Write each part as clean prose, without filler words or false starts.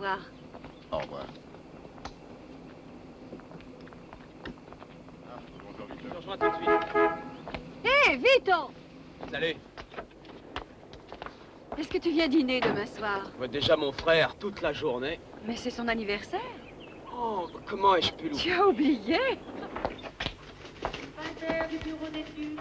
revoir. Au revoir. Je te rejoins tout de suite. Hé, Vito! Salut. Est-ce que tu viens dîner demain soir? Je vois déjà mon frère toute la journée. Mais c'est son anniversaire. Oh, comment ai-je pu l'oublier? Tu as oublié? Du bureau d'études,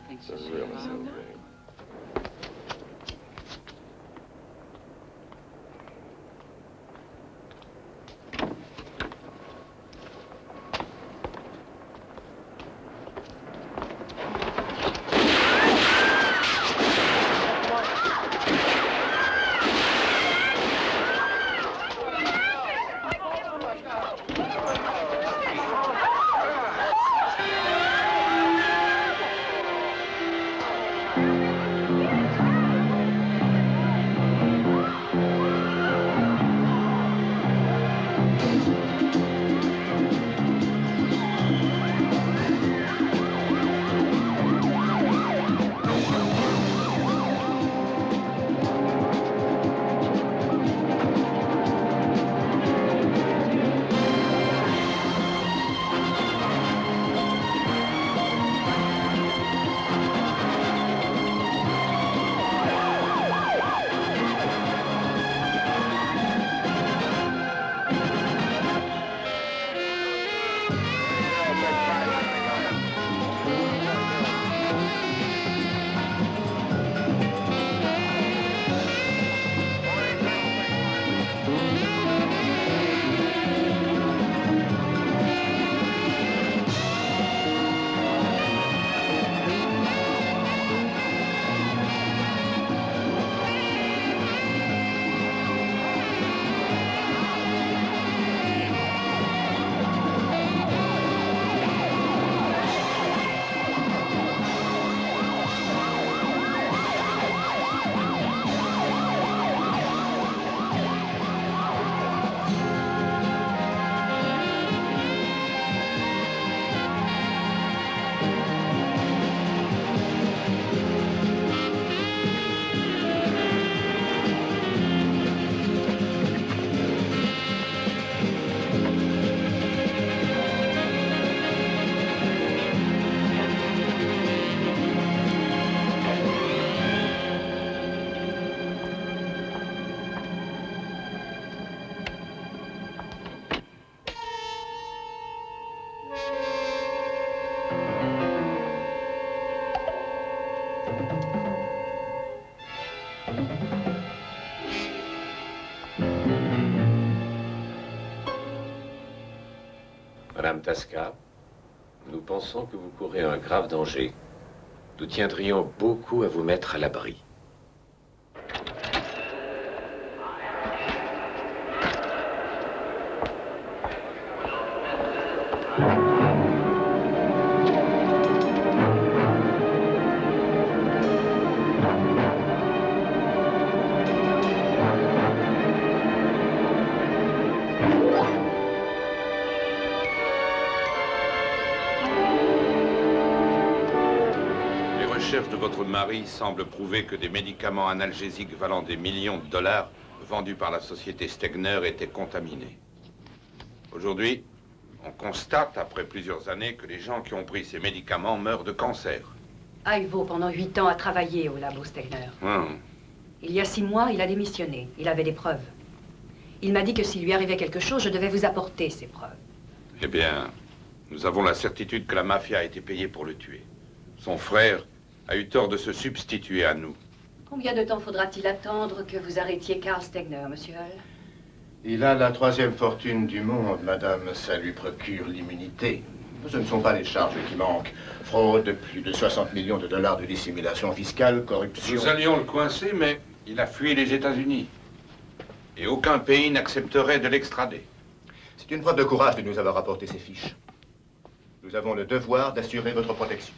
It's a really simple game. Madame Tasca, nous pensons que vous courez un grave danger. Nous tiendrions beaucoup à vous mettre à l'abri. Les recherches de votre mari semblent prouver que des médicaments analgésiques valant des millions de dollars vendus par la société Stegner étaient contaminés. Aujourd'hui, On constate, après plusieurs années, que les gens qui ont pris ces médicaments meurent de cancer. Ivo, pendant 8 ans, a travaillé au labo Stegner. Il y a 6 mois, il a démissionné. Il avait des preuves. Il m'a dit que s'il lui arrivait quelque chose, je devais vous apporter ces preuves. Eh bien, nous avons la certitude que la mafia a été payée pour le tuer. Son frère a eu tort de se substituer à nous. Combien de temps faudra-t-il attendre que vous arrêtiez Karl Stegner, monsieur Hull? Il a la 3e fortune du monde, madame. Ça lui procure l'immunité. Ce ne sont pas les charges qui manquent. Fraude, plus de 60 millions de dollars de dissimulation fiscale, corruption... Nous allions le coincer, mais il a fui les États-Unis. Et aucun pays n'accepterait de l'extrader. C'est une preuve de courage de nous avoir apporté ces fiches. Nous avons le devoir d'assurer votre protection.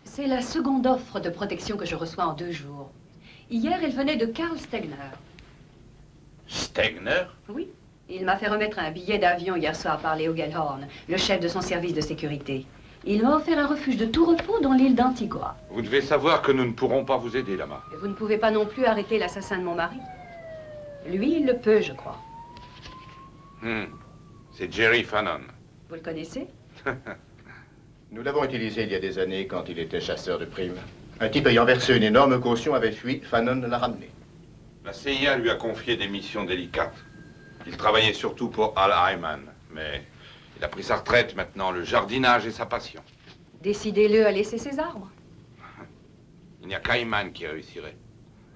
C'est la seconde offre de protection que je reçois en 2 jours. Hier, elle venait de Karl Stegner. Stegner? Oui. Il m'a fait remettre un billet d'avion hier soir par Leo Gellhorn, le chef de son service de sécurité. Il m'a offert un refuge de tout repos dans l'île d'Antigua. Vous devez savoir que nous ne pourrons pas vous aider là-bas. Et vous ne pouvez pas non plus arrêter l'assassin de mon mari. Lui, il le peut, je crois. C'est Jerry Fannon. Vous le connaissez? Nous l'avons utilisé il y a des années quand il était chasseur de primes. Un type ayant versé une énorme caution avait fui, Fannon l'a ramené. La CIA lui a confié des missions délicates. Il travaillait surtout pour Al Hyman, mais il a pris sa retraite maintenant. Le jardinage est sa passion. Décidez-le à laisser ses arbres. Il n'y a qu'Hyman qui réussirait.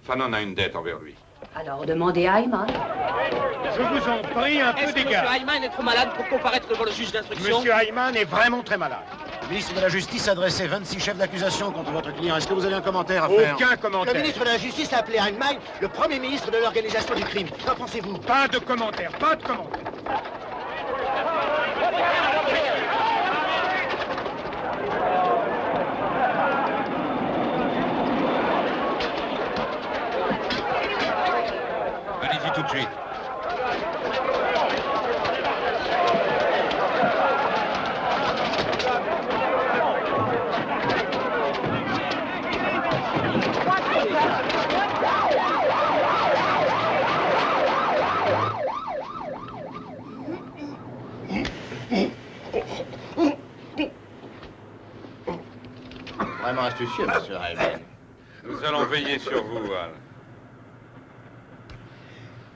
Fannon a une dette envers lui. Alors demandez à Ayman. Je vous en prie, un peu Est-ce que d'égard. M. Hyman est trop malade pour comparaître devant le juge d'instruction? Monsieur Ayman est vraiment très malade. Le ministre de la Justice a dressé 26 chefs d'accusation contre votre client. Est-ce que vous avez un commentaire à faire? Aucun commentaire. Le ministre de la Justice a appelé Heinlein le premier ministre de l'organisation du crime. Qu'en pensez-vous? Pas de commentaire, pas de commentaire. Allez-y tout de suite. Vraiment astucieux, monsieur Hyman. Nous allons veiller sur vous, Al.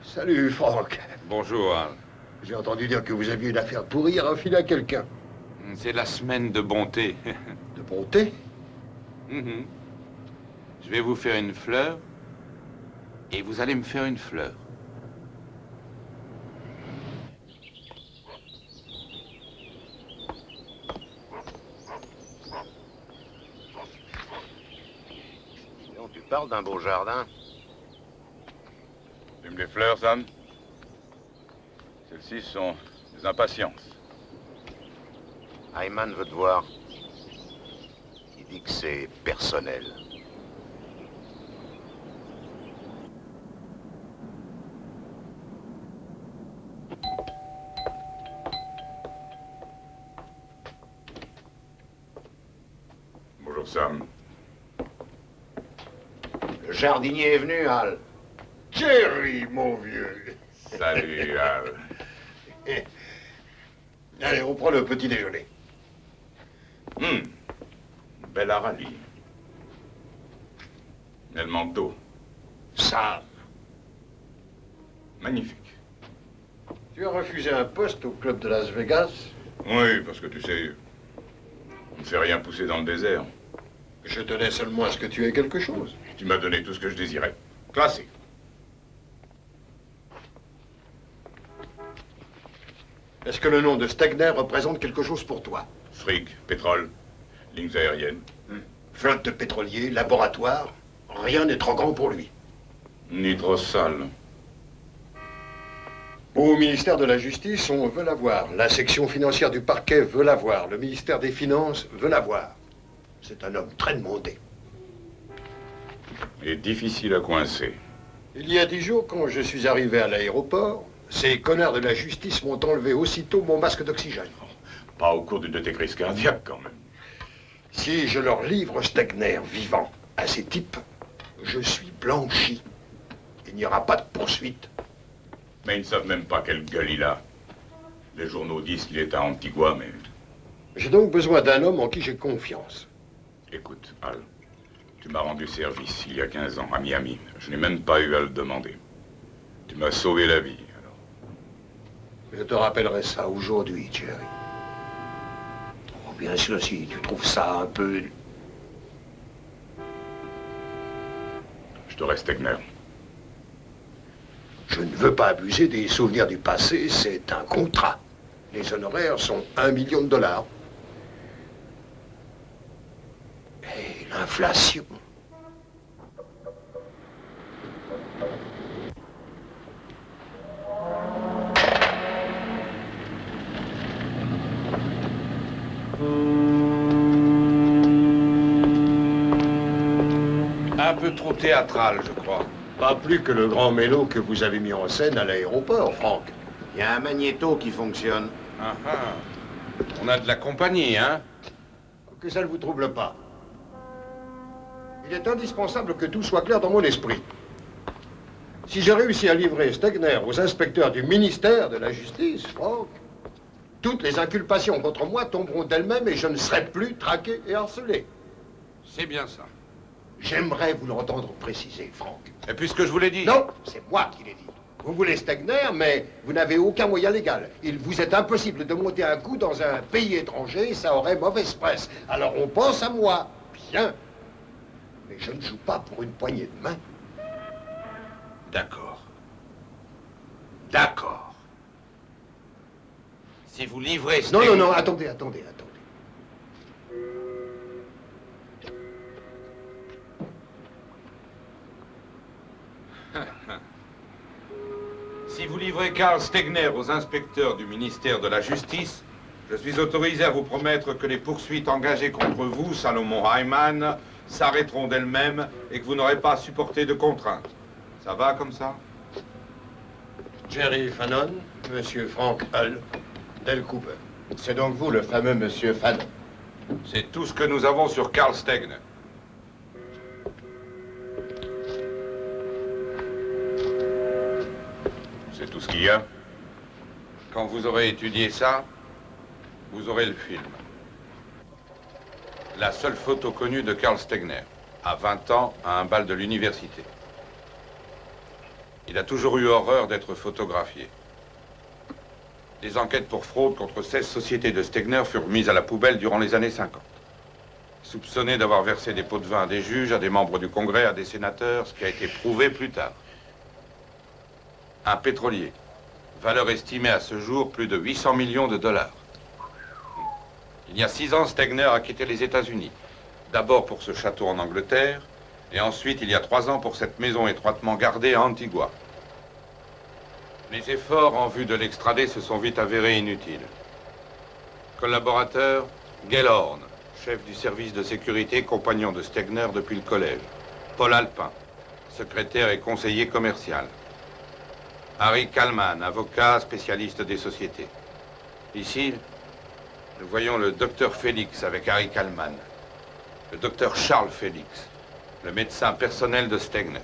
Salut, Franck. Bonjour, Al. J'ai entendu dire que vous aviez une affaire pourrie à enfiler à quelqu'un. C'est la semaine de bonté. De bonté? Je vais vous faire une fleur, et vous allez me faire une fleur. Donc, tu parles d'un beau jardin. Tu aimes les fleurs, Sam? Celles-ci sont des impatiences. Hyman veut te voir. Il dit que c'est personnel. Bonjour, Sam. Le jardinier est venu, Al. Jerry, mon vieux. Salut, Al. Allez, on prend le petit déjeuner. Belle Aralie. Elle manque d'eau. Sam, Magnifique. tu as refusé un poste au club de Las Vegas? Oui, parce que tu sais, on ne fait rien pousser dans le désert. Je tenais seulement à ce que tu aies quelque chose. Tu m'as donné tout ce que je désirais. Classé. Est-ce que le nom de Stegner représente quelque chose pour toi? Fric, pétrole, lignes aériennes. Flotte de pétroliers, laboratoire, rien n'est trop grand pour lui. Ni trop sale. Au ministère de la Justice, on veut l'avoir. La section financière du parquet veut l'avoir. Le ministère des Finances veut l'avoir. C'est un homme très demandé. Et difficile à coincer. Il y a 10 jours, quand je suis arrivé à l'aéroport, ces connards de la justice m'ont enlevé aussitôt mon masque d'oxygène. Pas au cours d'une de tes crises cardiaques, quand même. Si je leur livre Stegner vivant à ces types, je suis blanchi. Il n'y aura pas de poursuite. Mais ils ne savent même pas quelle gueule il a. Les journaux disent qu'il est à Antigua, mais... J'ai donc besoin d'un homme en qui j'ai confiance. Écoute, Al, tu m'as rendu service il y a 15 ans à Miami. Je n'ai même pas eu à le demander. Tu m'as sauvé la vie, alors. Je te rappellerai ça aujourd'hui, Jerry. Oh, bien sûr, si tu trouves ça un peu... Je te reste Stegner. Je ne veux pas abuser des souvenirs du passé, c'est un contrat. Les honoraires sont $1 million. Et l'inflation... Un peu trop théâtral, je crois. Pas plus que le grand mélo que vous avez mis en scène à l'aéroport, Franck. Il y a un magnéto qui fonctionne. Ah ah. On a de la compagnie, hein? Que ça ne vous trouble pas. Il est indispensable que tout soit clair dans mon esprit. Si j'ai réussi à livrer Stegner aux inspecteurs du ministère de la Justice, Franck, toutes les inculpations contre moi tomberont d'elles-mêmes et je ne serai plus traqué et harcelé. C'est bien ça. J'aimerais vous l'entendre préciser, Franck. Et puisque je vous l'ai dit... Non, c'est moi qui l'ai dit. Vous voulez Stegner, mais vous n'avez aucun moyen légal. Il vous est impossible de monter un coup dans un pays étranger, ça aurait mauvaise presse. Alors on pense à moi. Bien. Mais je ne joue pas pour une poignée de main. D'accord. D'accord. Si vous livrez... Non, non, attendez. Si vous livrez Karl Stegner aux inspecteurs du ministère de la Justice, je suis autorisé à vous promettre que les poursuites engagées contre vous, Salomon Hyman, s'arrêteront d'elles-mêmes et que vous n'aurez pas à supporter de contraintes. Ça va comme ça? Jerry Fannon, Monsieur Frank Hull, Del Cooper. C'est donc vous, le fameux Monsieur Fannon. C'est tout ce que nous avons sur Karl Stegner. C'est tout ce qu'il y a? Quand vous aurez étudié ça, vous aurez le film. La seule photo connue de Karl Stegner, à 20 ans, à un bal de l'université. Il a toujours eu horreur d'être photographié. Des enquêtes pour fraude contre 16 sociétés de Stegner furent mises à la poubelle durant les années 50. Soupçonné d'avoir versé des pots de vin à des juges, à des membres du Congrès, à des sénateurs, ce qui a été prouvé plus tard. Un pétrolier, valeur estimée à ce jour plus de 800 millions de dollars. Il y a 6 ans, Stegner a quitté les États-Unis. D'abord pour ce château en Angleterre, et ensuite, il y a 3 ans, pour cette maison étroitement gardée à Antigua. Les efforts en vue de l'extrader se sont vite avérés inutiles. Collaborateur, Gail Horn, chef du service de sécurité, compagnon de Stegner depuis le collège. Paul Alpin, secrétaire et conseiller commercial. Harry Kalman, avocat spécialiste des sociétés. Ici, nous voyons le docteur Félix avec Harry Kalman. Le docteur Charles Félix, le médecin personnel de Stegner.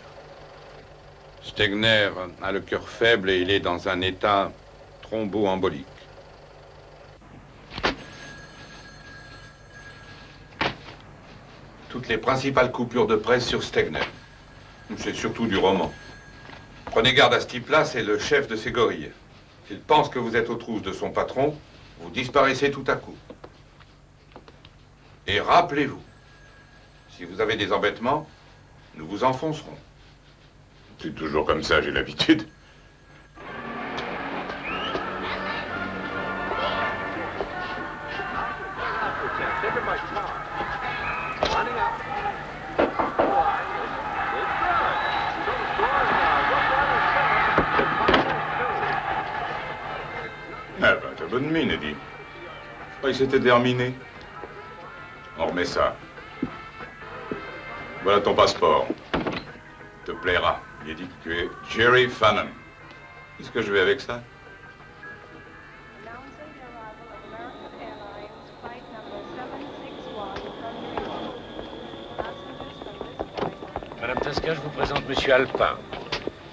Stegner a le cœur faible et il est dans un état thromboembolique. Toutes les principales coupures de presse sur Stegner. C'est surtout du roman. Prenez garde à ce type-là, c'est le chef de ces gorilles. S'il pense que vous êtes aux trousses de son patron, vous disparaissez tout à coup. Et rappelez-vous, si vous avez des embêtements, nous vous enfoncerons. C'est toujours comme ça, j'ai l'habitude. Ah ben, t'as bonne mine, Eddie. Je croyais que c'était terminé. On remet ça. Voilà ton passeport. Te plaira. Il est dit que tu es Jerry Fannon. Qu'est-ce que je vais avec ça? Madame Tasca, je vous présente Monsieur Alpin.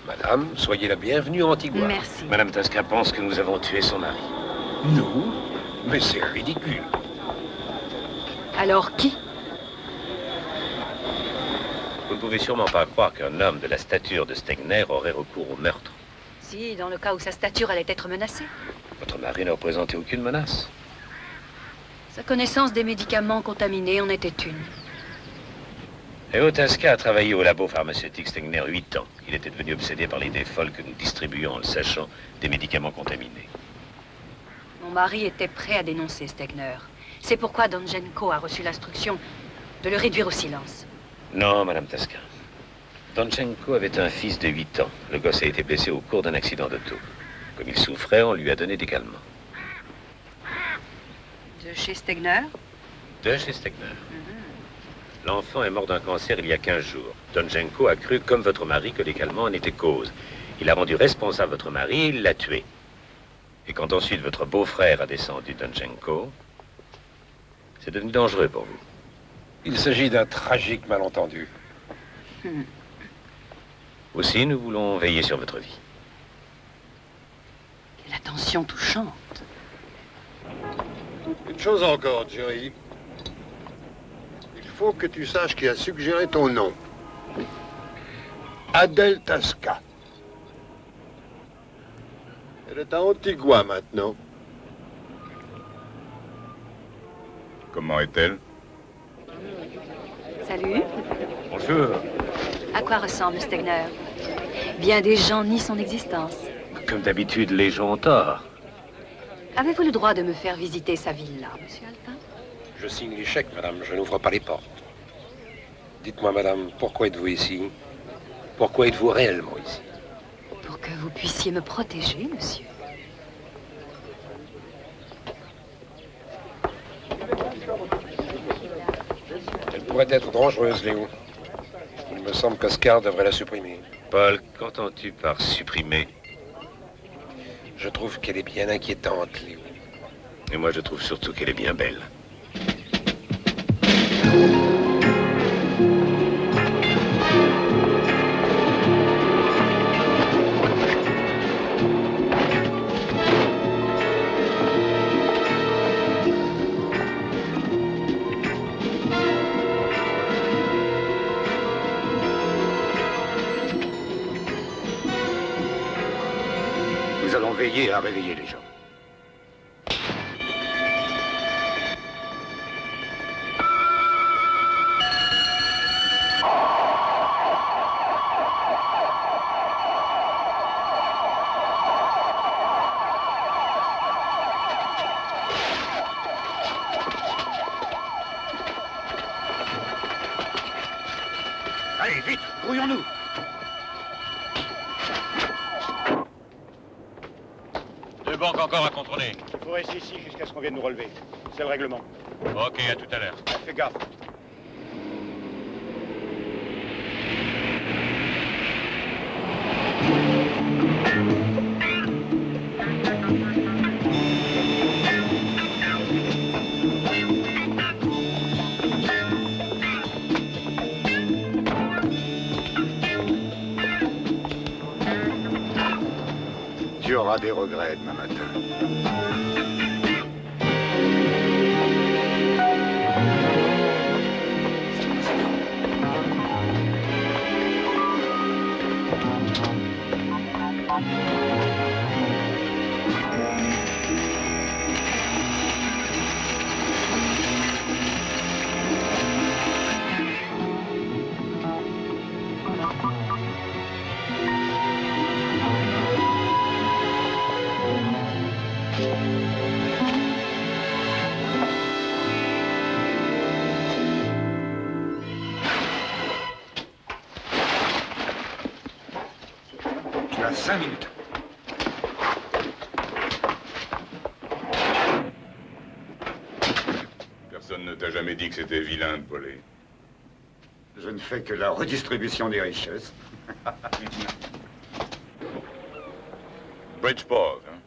Madame, soyez la bienvenue en Antigua. Merci. Madame Tasca pense que nous avons tué son mari. Nous? Mais c'est ridicule. Alors qui? Vous ne pouvez sûrement pas croire qu'un homme de la stature de Stegner aurait recours au meurtre. Si, dans le cas où sa stature allait être menacée. Votre mari ne représentait aucune menace. Sa connaissance des médicaments contaminés en était une. Leo Tasca a travaillé au labo pharmaceutique Stegner 8 ans. Il était devenu obsédé par l'idée folle que nous distribuions, en le sachant, des médicaments contaminés. Mon mari était prêt à dénoncer Stegner. C'est pourquoi Donjenko a reçu l'instruction de le réduire au silence. Non, Madame Tasca. Donchenko avait un fils de 8 ans. Le gosse a été blessé au cours d'un accident d'auto. Comme il souffrait, on lui a donné des calmants. De chez Stegner? De chez Stegner. L'enfant est mort d'un cancer il y a 15 jours. Donchenko a cru, comme votre mari, que les calmants en étaient cause. Il a rendu responsable votre mari et il l'a tué. Et quand ensuite votre beau-frère a descendu Donchenko, c'est devenu dangereux pour vous. Il s'agit d'un tragique malentendu. Aussi, nous voulons veiller sur votre vie. Quelle attention touchante. Une chose encore, Jerry. Il faut que tu saches qui a suggéré ton nom. Adèle Tasca. Elle est à Antigua maintenant. Comment est-elle? Salut. Bonjour. À quoi ressemble Stegner? Bien des gens nient son existence. Comme d'habitude, les gens ont tort. Avez-vous le droit de me faire visiter sa villa, monsieur Alpin? Je signe les chèques, madame. Je n'ouvre pas les portes. Dites-moi, madame, pourquoi êtes-vous ici? Pourquoi êtes-vous réellement ici? Pour que vous puissiez me protéger, monsieur. Elle pourrait être dangereuse, Léo. Il me semble qu'Oscar devrait la supprimer. Paul, qu'entends-tu par supprimer? Je trouve qu'elle est bien inquiétante, Léo. Et moi, je trouve surtout qu'elle est bien belle. Nous allons veiller à réveiller les gens. Allez, vite, grouillons-nous. Deux banques encore à contrôler. Il faut rester ici jusqu'à ce qu'on vienne nous relever. C'est le règlement. Ok, à tout à l'heure. Fais gaffe. Tu auras des regrets demain matin. Tu as 5 minutes. Personne ne t'a jamais dit que c'était vilain de voler. Je ne fais que la redistribution des richesses. Bridgeport, hein?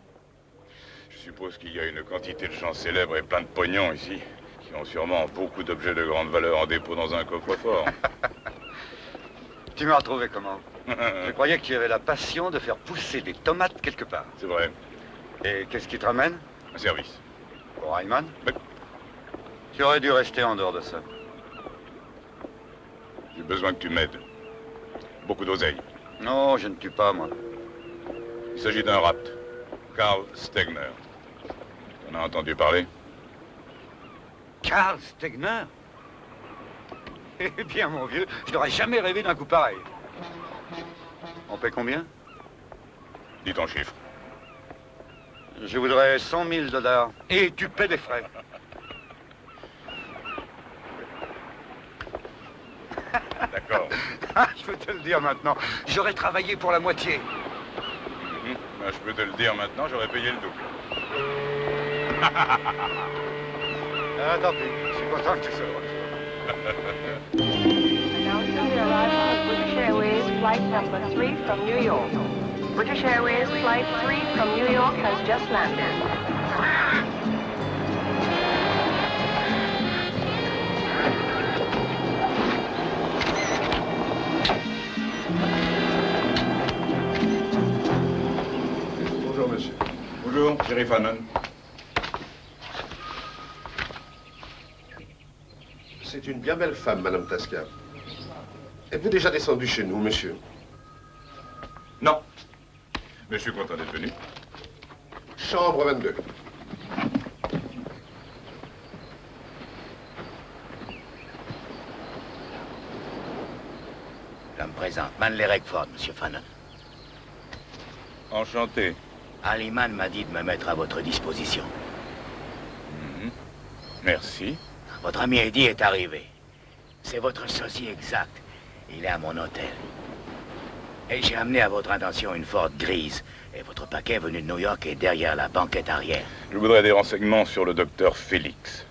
Je suppose qu'il y a une quantité de gens célèbres et plein de pognon ici, qui ont sûrement beaucoup d'objets de grande valeur en dépôt dans un coffre-fort. Tu m'as retrouvé comment? Je croyais que tu avais la passion de faire pousser des tomates quelque part. C'est vrai. Et qu'est-ce qui te ramène? Un service. Pour Heimann? Oui. Tu aurais dû rester en dehors de ça. J'ai besoin que tu m'aides. Beaucoup d'oseille. Non, je ne tue pas, moi. Il s'agit d'un rapt. Karl Stegner. T'en as entendu parler? Karl Stegner? Eh bien, mon vieux, je n'aurais jamais rêvé d'un coup pareil. On paie combien? Dis ton chiffre. Je voudrais 100 000 $. Et tu paies des frais. D'accord. Je peux te le dire maintenant. J'aurais travaillé pour la moitié. Ben, je peux te le dire maintenant, j'aurais payé le double. Ah, tant pis. Je suis content que tu sois heureux. Announcing the arrival of British Airways flight number 3 from New York. British Airways flight 3 from New York has just landed. Bonjour, monsieur. Bonjour, Jerry Fannon. C'est une bien belle femme, Madame Tasca. Êtes-vous déjà descendu chez nous, monsieur? Non. Mais je suis content d'être venu. Chambre 22. Je me présente, Manley Rekford, monsieur Fannon. Enchanté. Heimann m'a dit de me mettre à votre disposition. Merci. Votre ami Eddie est arrivé. C'est votre sosie exact. Il est à mon hôtel. Et j'ai amené à votre intention une Ford grise. Et votre paquet venu de New York est derrière la banquette arrière. Je voudrais des renseignements sur le docteur Félix.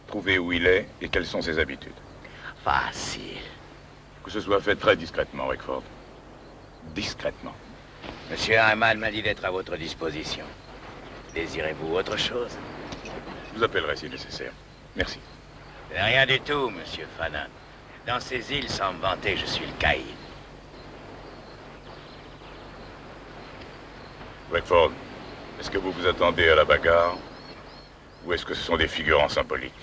Trouver où il est et quelles sont ses habitudes. Facile. Que ce soit fait très discrètement, Rekford. Discrètement. Monsieur Heimann m'a dit d'être à votre disposition. Désirez-vous autre chose? Je vous appellerai si nécessaire. Merci. Rien du tout, monsieur Fannon. Dans ces îles, sans me vanter, je suis le caïd. Rekford, est-ce que vous vous attendez à la bagarre? Ou est-ce que ce sont des figurants symboliques?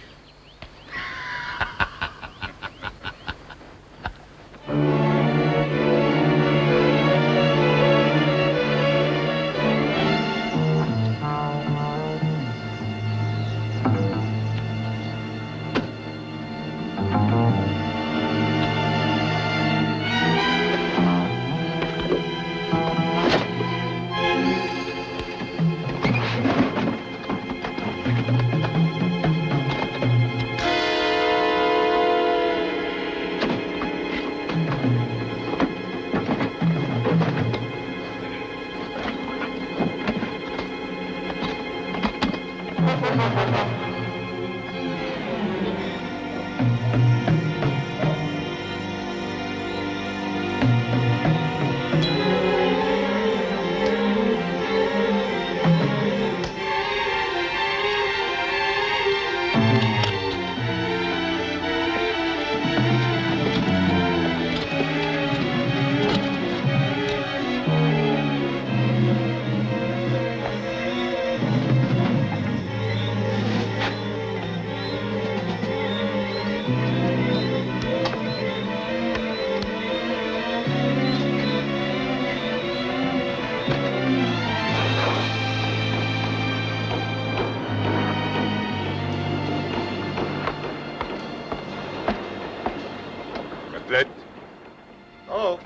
Oh!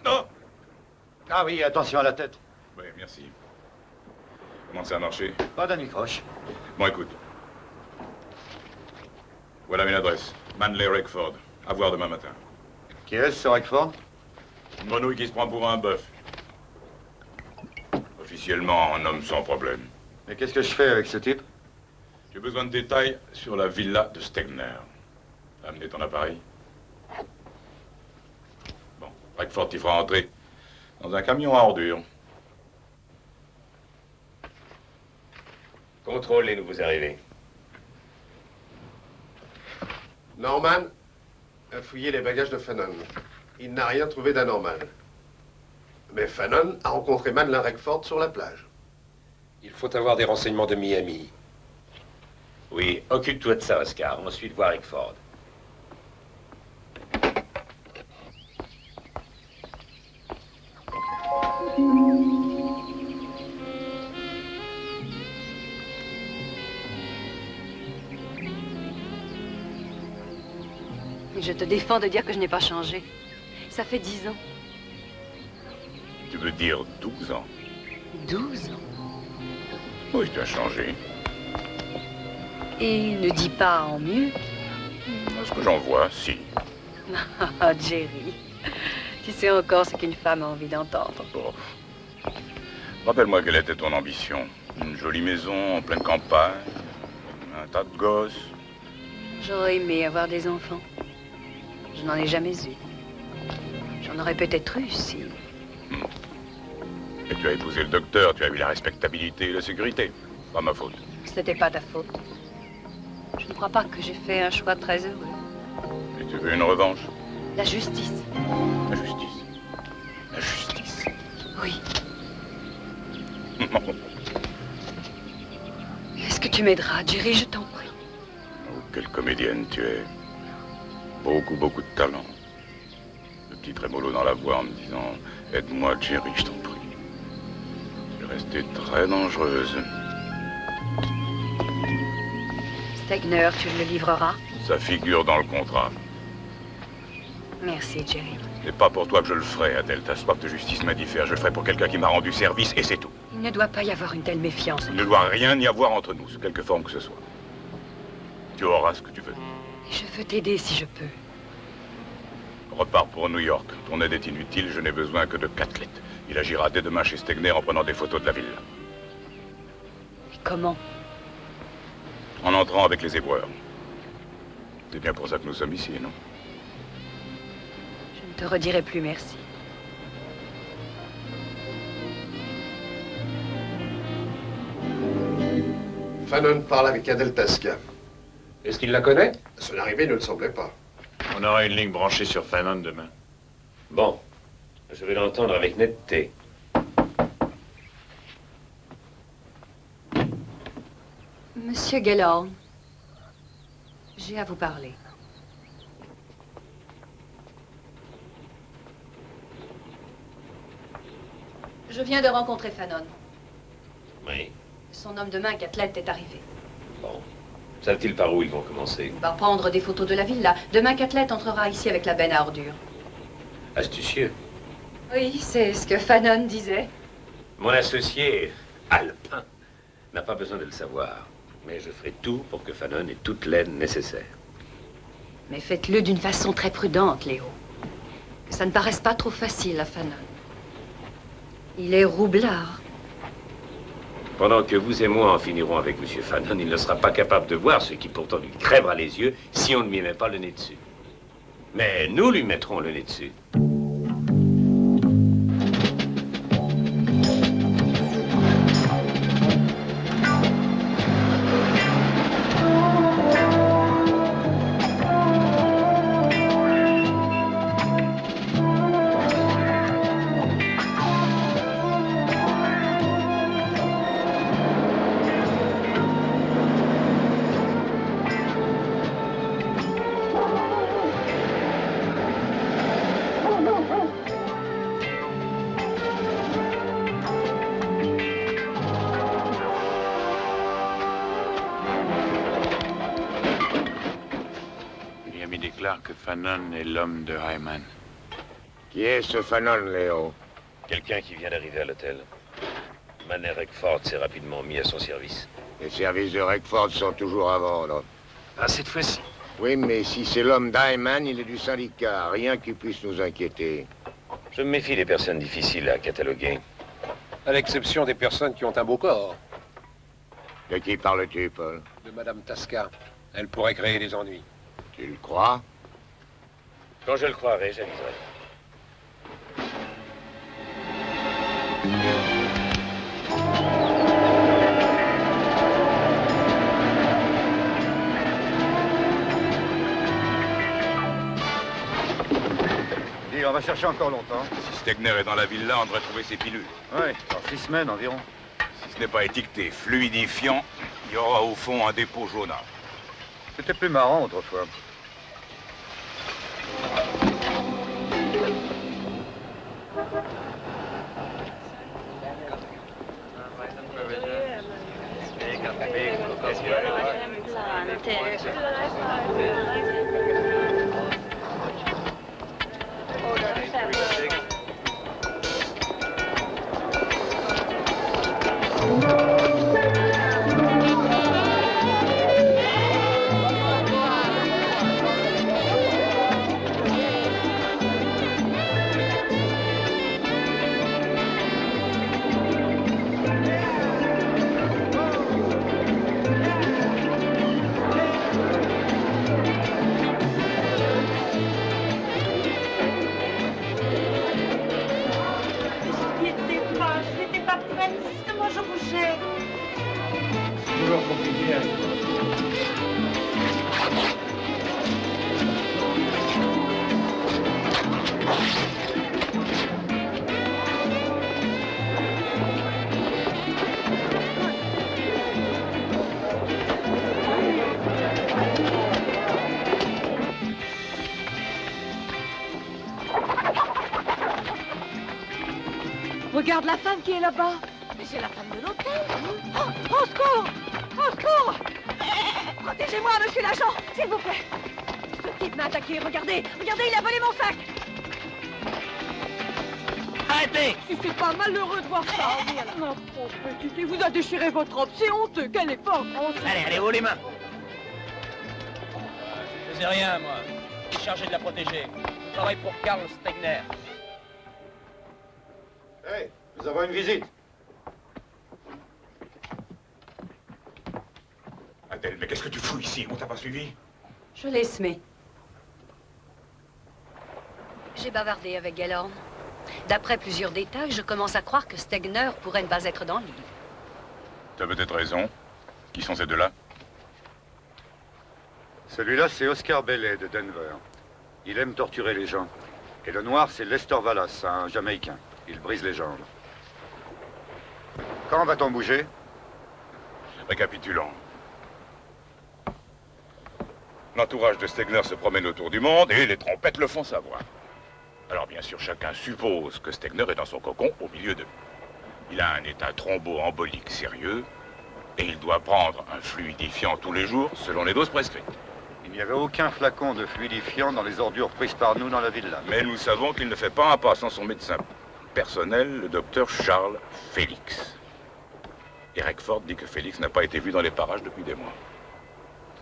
Non! Ah oui, attention à la tête. Oui, merci. Comment ça a marché? Pas d'anicroche. Bon, écoute. Voilà une adresse. Manley Rekford. À voir demain matin. Qui est-ce, ce Rekford? Une grenouille qui se prend pour un bœuf. Officiellement, un homme sans problème. Mais qu'est-ce que je fais avec ce type? J'ai besoin de détails sur la villa de Stegner. Amenez ton appareil. Bon, Rekford t'y fera entrer dans un camion à ordures. Contrôle les nouveaux arrivés. Norman a fouillé les bagages de Fannon. Il n'a rien trouvé d'anormal. Mais Fannon a rencontré Madeleine Rekford sur la plage. Il faut avoir des renseignements de Miami. Oui, occupe-toi de ça, Oscar. Ensuite, voir Rickford. Je te défends de dire que je n'ai pas changé. Ça fait 10 ans. Tu veux dire 12 ans? 12 ans. Oui, tu as changé. Et ne dis pas en mieux. À ce que j'en vois, si. Ah, Jerry. Tu sais encore ce qu'une femme a envie d'entendre. Bon. Rappelle-moi quelle était ton ambition. Une jolie maison en pleine campagne, un tas de gosses. J'aurais aimé avoir des enfants. Je n'en ai jamais eu. J'en aurais peut-être eu si... Et tu as épousé le docteur, tu as eu la respectabilité et la sécurité. Pas ma faute. C'était pas ta faute. Je ne crois pas que j'ai fait un choix très heureux. Et tu veux une revanche? La justice. La justice. La justice. Oui. Est-ce que tu m'aideras, Jerry, je t'en prie? Oh, quelle comédienne tu es. Beaucoup de talent. Le petit trémolo dans la voix en me disant « Aide-moi, Jerry, je t'en prie ». Je restais très dangereuse. Stegner, tu le livreras? Ça figure dans le contrat. Merci, Jerry. C'est pas pour toi que je le ferai, Adèle. Ta soif de justice m'indiffère. Je le ferai pour quelqu'un qui m'a rendu service et c'est tout. Il ne doit pas y avoir une telle méfiance. Il ne doit rien y avoir entre nous, sous quelque forme que ce soit. Tu auras ce que tu veux. Je veux t'aider si je peux. Repars pour New York. Ton aide est inutile, je n'ai besoin que de Catlett. Il agira dès demain chez Stegner en prenant des photos de la ville. Et comment? En entrant avec les éboueurs. C'est bien pour ça que nous sommes ici, non? Je ne te redirai plus merci. Fanon parle avec Adèle Tasca. Est-ce qu'il la connaît? Son arrivée ne le semblait pas. On aura une ligne branchée sur Fanon demain. Bon, je vais l'entendre avec netteté. Monsieur Gellhorn, j'ai à vous parler. Je viens de rencontrer Fanon. Oui. Son homme de main, Catlett, est arrivé. Bon. Savent-ils par où ils vont commencer? Il va prendre des photos de la villa. Demain, Catlett entrera ici avec la benne à ordures. Astucieux. Oui, c'est ce que Fanon disait. Mon associé, Alpin, n'a pas besoin de le savoir. Mais je ferai tout pour que Fanon ait toute l'aide nécessaire. Mais faites-le d'une façon très prudente, Léo. Que ça ne paraisse pas trop facile à Fanon. Il est roublard. Pendant que vous et moi en finirons avec M. Fanon, il ne sera pas capable de voir ce qui pourtant lui crèvera les yeux si on ne lui met pas le nez dessus. Mais nous lui mettrons le nez dessus. Que Fanon est l'homme de Hyman. Qui est ce Fanon, Léo? Quelqu'un qui vient d'arriver à l'hôtel. Manner Reckford s'est rapidement mis à son service. Les services de Reckford sont toujours à vendre. Ah, cette fois-ci. Oui, mais si c'est l'homme d'Hyman, il est du syndicat. Rien qui puisse nous inquiéter. Je me méfie des personnes difficiles à cataloguer. À l'exception des personnes qui ont un beau corps. De qui parles-tu, Paul? De Madame Tasca. Elle pourrait créer des ennuis. Tu le crois? Quand je le croirai, j'aviserai. Dis, on va chercher encore longtemps. Si Stegner est dans la villa, on devrait trouver ses pilules. Ouais, dans 6 semaines environ. Si ce n'est pas étiqueté fluidifiant, il y aura au fond un dépôt jaunâtre. C'était plus marrant autrefois. Regarde la femme qui est là-bas. Mais c'est la femme de l'hôtel. Oh, au secours! Au secours! Protégez-moi, monsieur l'agent, s'il vous plaît. Ce type m'a attaqué. Regardez, regardez, il a volé mon sac. Arrêtez! Si c'est pas malheureux de voir ça. Ma pauvre petite, il vous a déchiré votre robe. C'est honteux. Quel effort. Allez, allez, haut les mains. Je faisais rien, moi. Je suis chargé de la protéger. Je travaille pour Karl Stegner. Hey, nous avons une visite. Adèle, mais qu'est-ce que tu fous ici? On t'a pas suivi? Je l'ai semé. J'ai bavardé avec Gellhorn. D'après plusieurs détails, je commence à croire que Stegner pourrait ne pas être dans le livre. T'as peut-être raison. Qui sont ces deux-là? Celui-là, c'est Oscar Bailey de Denver. Il aime torturer les gens. Et le noir, c'est Lester Wallace, un Jamaïcain. Il brise les jambes. Quand va-t-on bouger? Récapitulons. L'entourage de Stegner se promène autour du monde et les trompettes le font savoir. Alors bien sûr, chacun suppose que Stegner est dans son cocon au milieu d'eux. Il a un état thromboembolique sérieux et il doit prendre un fluidifiant tous les jours selon les doses prescrites. Il n'y avait aucun flacon de fluidifiant dans les ordures prises par nous dans la villa. Mais nous savons qu'il ne fait pas un pas sans son médecin personnel, le docteur Charles Félix. Et Rexford dit que Félix n'a pas été vu dans les parages depuis des mois.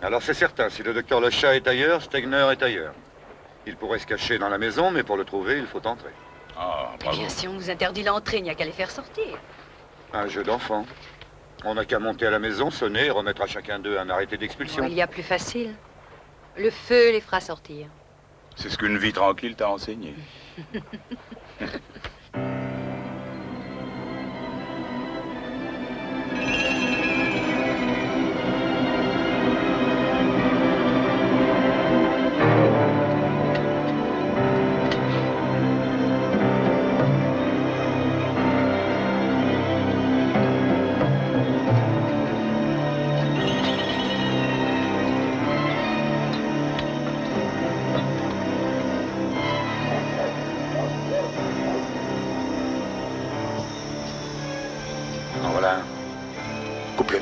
Alors c'est certain, si le docteur Le Chat est ailleurs, Stegner est ailleurs. Il pourrait se cacher dans la maison, mais pour le trouver, il faut entrer. Ah, Eh bien, si on vous interdit l'entrée, il n'y a qu'à les faire sortir. Un jeu d'enfant. On n'a qu'à monter à la maison, sonner et remettre à chacun d'eux un arrêté d'expulsion. Il y a plus facile. Le feu les fera sortir. C'est ce qu'une vie tranquille t'a enseigné. Voilà. Coupe-le.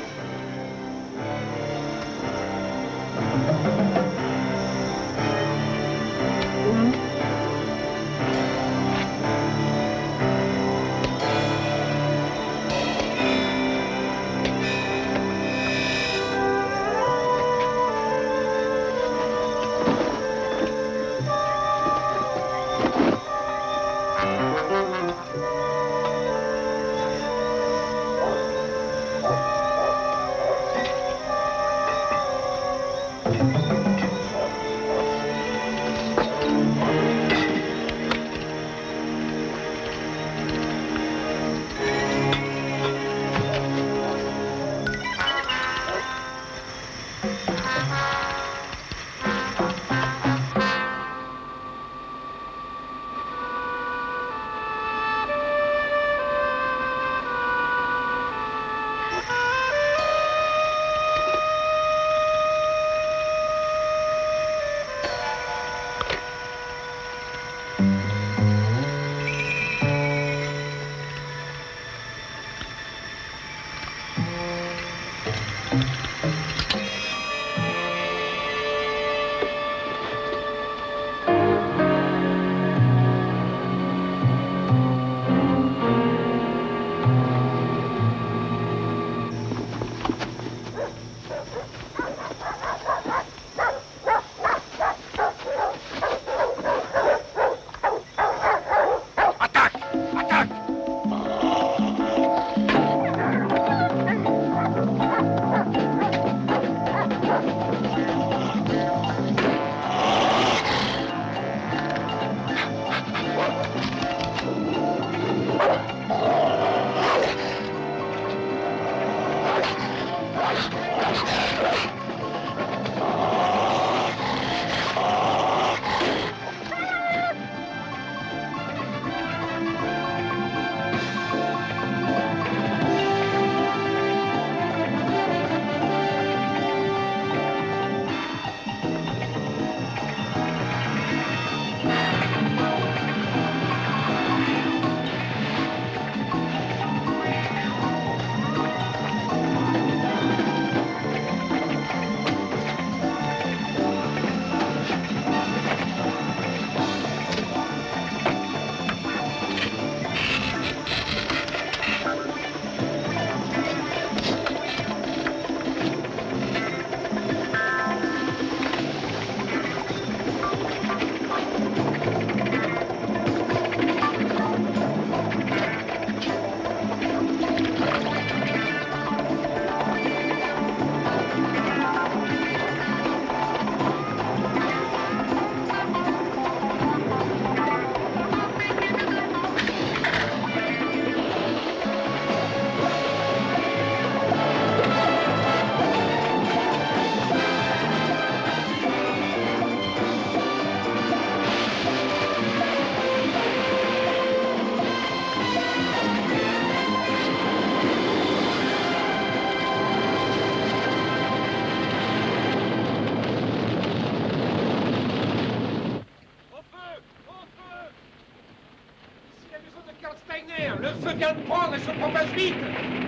Karl Steiner, le feu vient de prendre et se propage vite.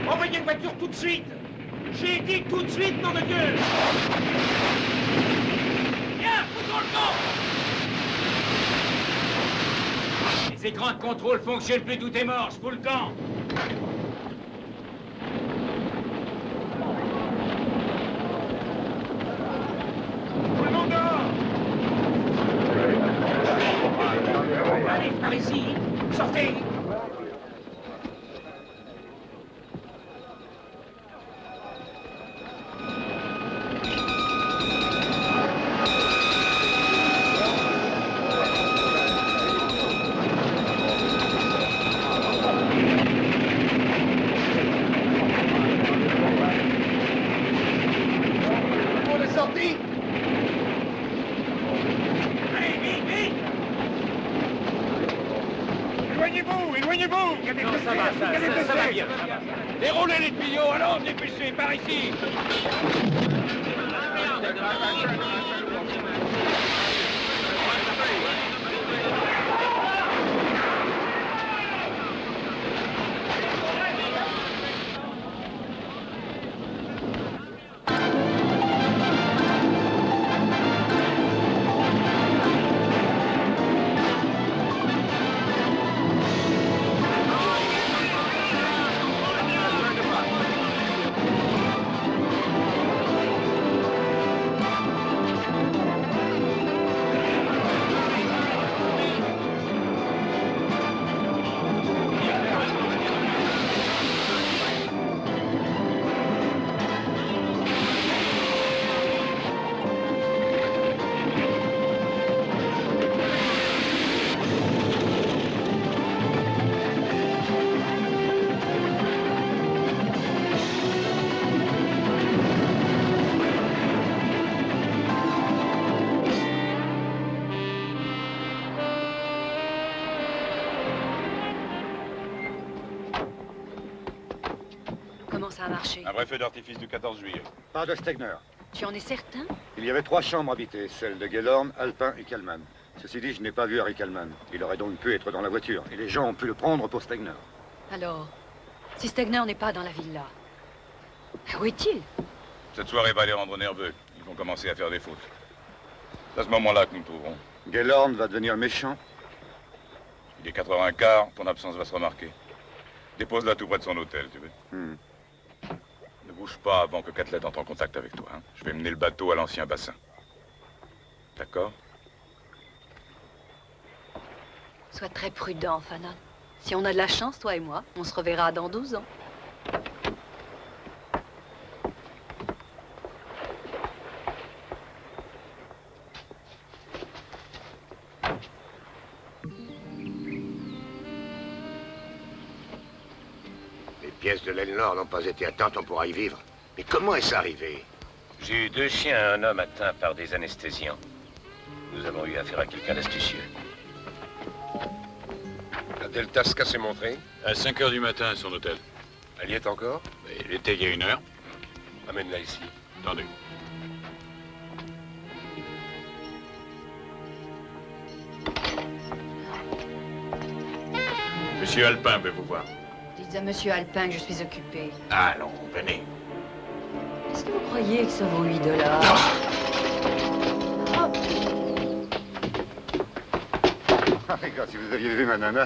Envoyez une voiture tout de suite. J'ai dit tout de suite, nom de Dieu. Viens, foutons le camp. Les écrans de contrôle fonctionnent plus, tout est mort, je fous le camp. Tout le monde dehors. Allez, par ici, sortez. Éloignez-vous. Ça va bien. Déroulez les tuyaux, alors dépêchez, par ici. Ça a marché. Un vrai feu d'artifice du 14 juillet. Pas de Stegner. Tu en es certain? Il y avait 3 chambres habitées, celles de Gellhorn, Alpin et Kalman. Ceci dit, je n'ai pas vu Harry Kalman. Il aurait donc pu être dans la voiture, et les gens ont pu le prendre pour Stegner. Alors, si Stegner n'est pas dans la villa, où est-il? Cette soirée va les rendre nerveux. Ils vont commencer à faire des fautes. C'est à ce moment-là que nous le trouverons. Gellhorn va devenir méchant. Il est 4h15, ton absence va se remarquer. Dépose-la tout près de son hôtel, tu veux. Ne bouge pas avant que Catlett entre en contact avec toi. Hein. Je vais mener le bateau à l'ancien bassin. D'accord? Sois très prudent, Fanon. Si on a de la chance, toi et moi, on se reverra dans 12 ans. Les pièces de l'aile nord n'ont pas été atteintes, on pourra y vivre. Mais comment est-ce arrivé? J'ai eu 2 chiens et un homme atteint par des anesthésiants. Nous avons eu affaire à quelqu'un d'astucieux. La Deltasca s'est montrée? À 5h du matin à son hôtel. Elle y est encore? Il était il y a 1 heure. Amène-la ici. Attendez. Monsieur Alpin veut vous voir. Dites à Monsieur Alpin que je suis occupé. Allons, venez. Est-ce que vous croyez que ça vaut $8? Regarde, si vous aviez vu ma nana.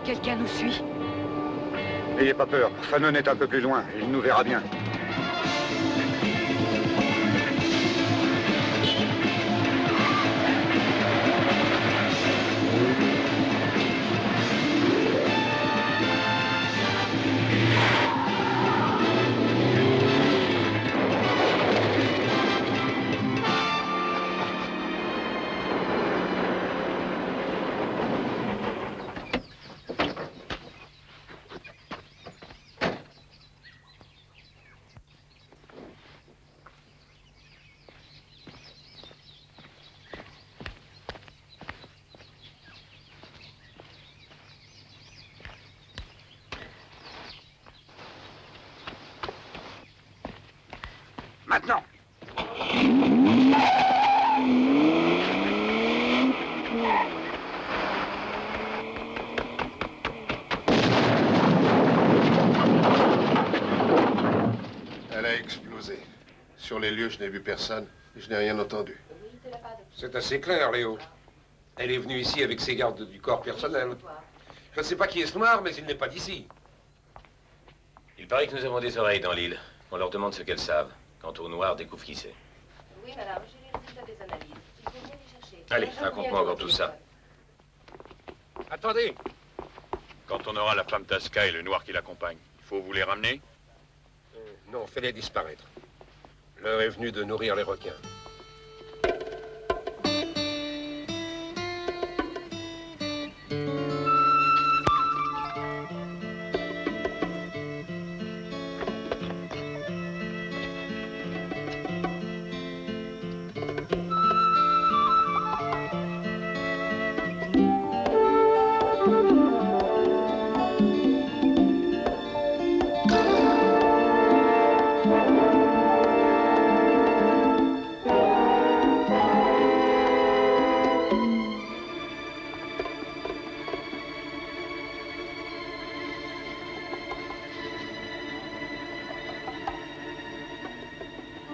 Quelqu'un nous suit. N'ayez pas peur, Fanon est un peu plus loin, il nous verra bien. Maintenant. Elle a explosé. Sur les lieux, je n'ai vu personne. Je n'ai rien entendu. C'est assez clair, Léo. Elle est venue ici avec ses gardes du corps personnel. Je ne sais pas qui est ce noir, mais il n'est pas d'ici. Il paraît que nous avons des oreilles dans l'île. On leur demande ce qu'elles savent. Quant au noir, découvre qui c'est. Oui, madame, j'ai les résultats des analyses. Il faut bien les chercher. Allez, raconte-moi encore tout ça. Attendez. Quand on aura la femme Tasca et le noir qui l'accompagne, il faut vous les ramener? Non, fais-les disparaître. L'heure est venue de nourrir les requins.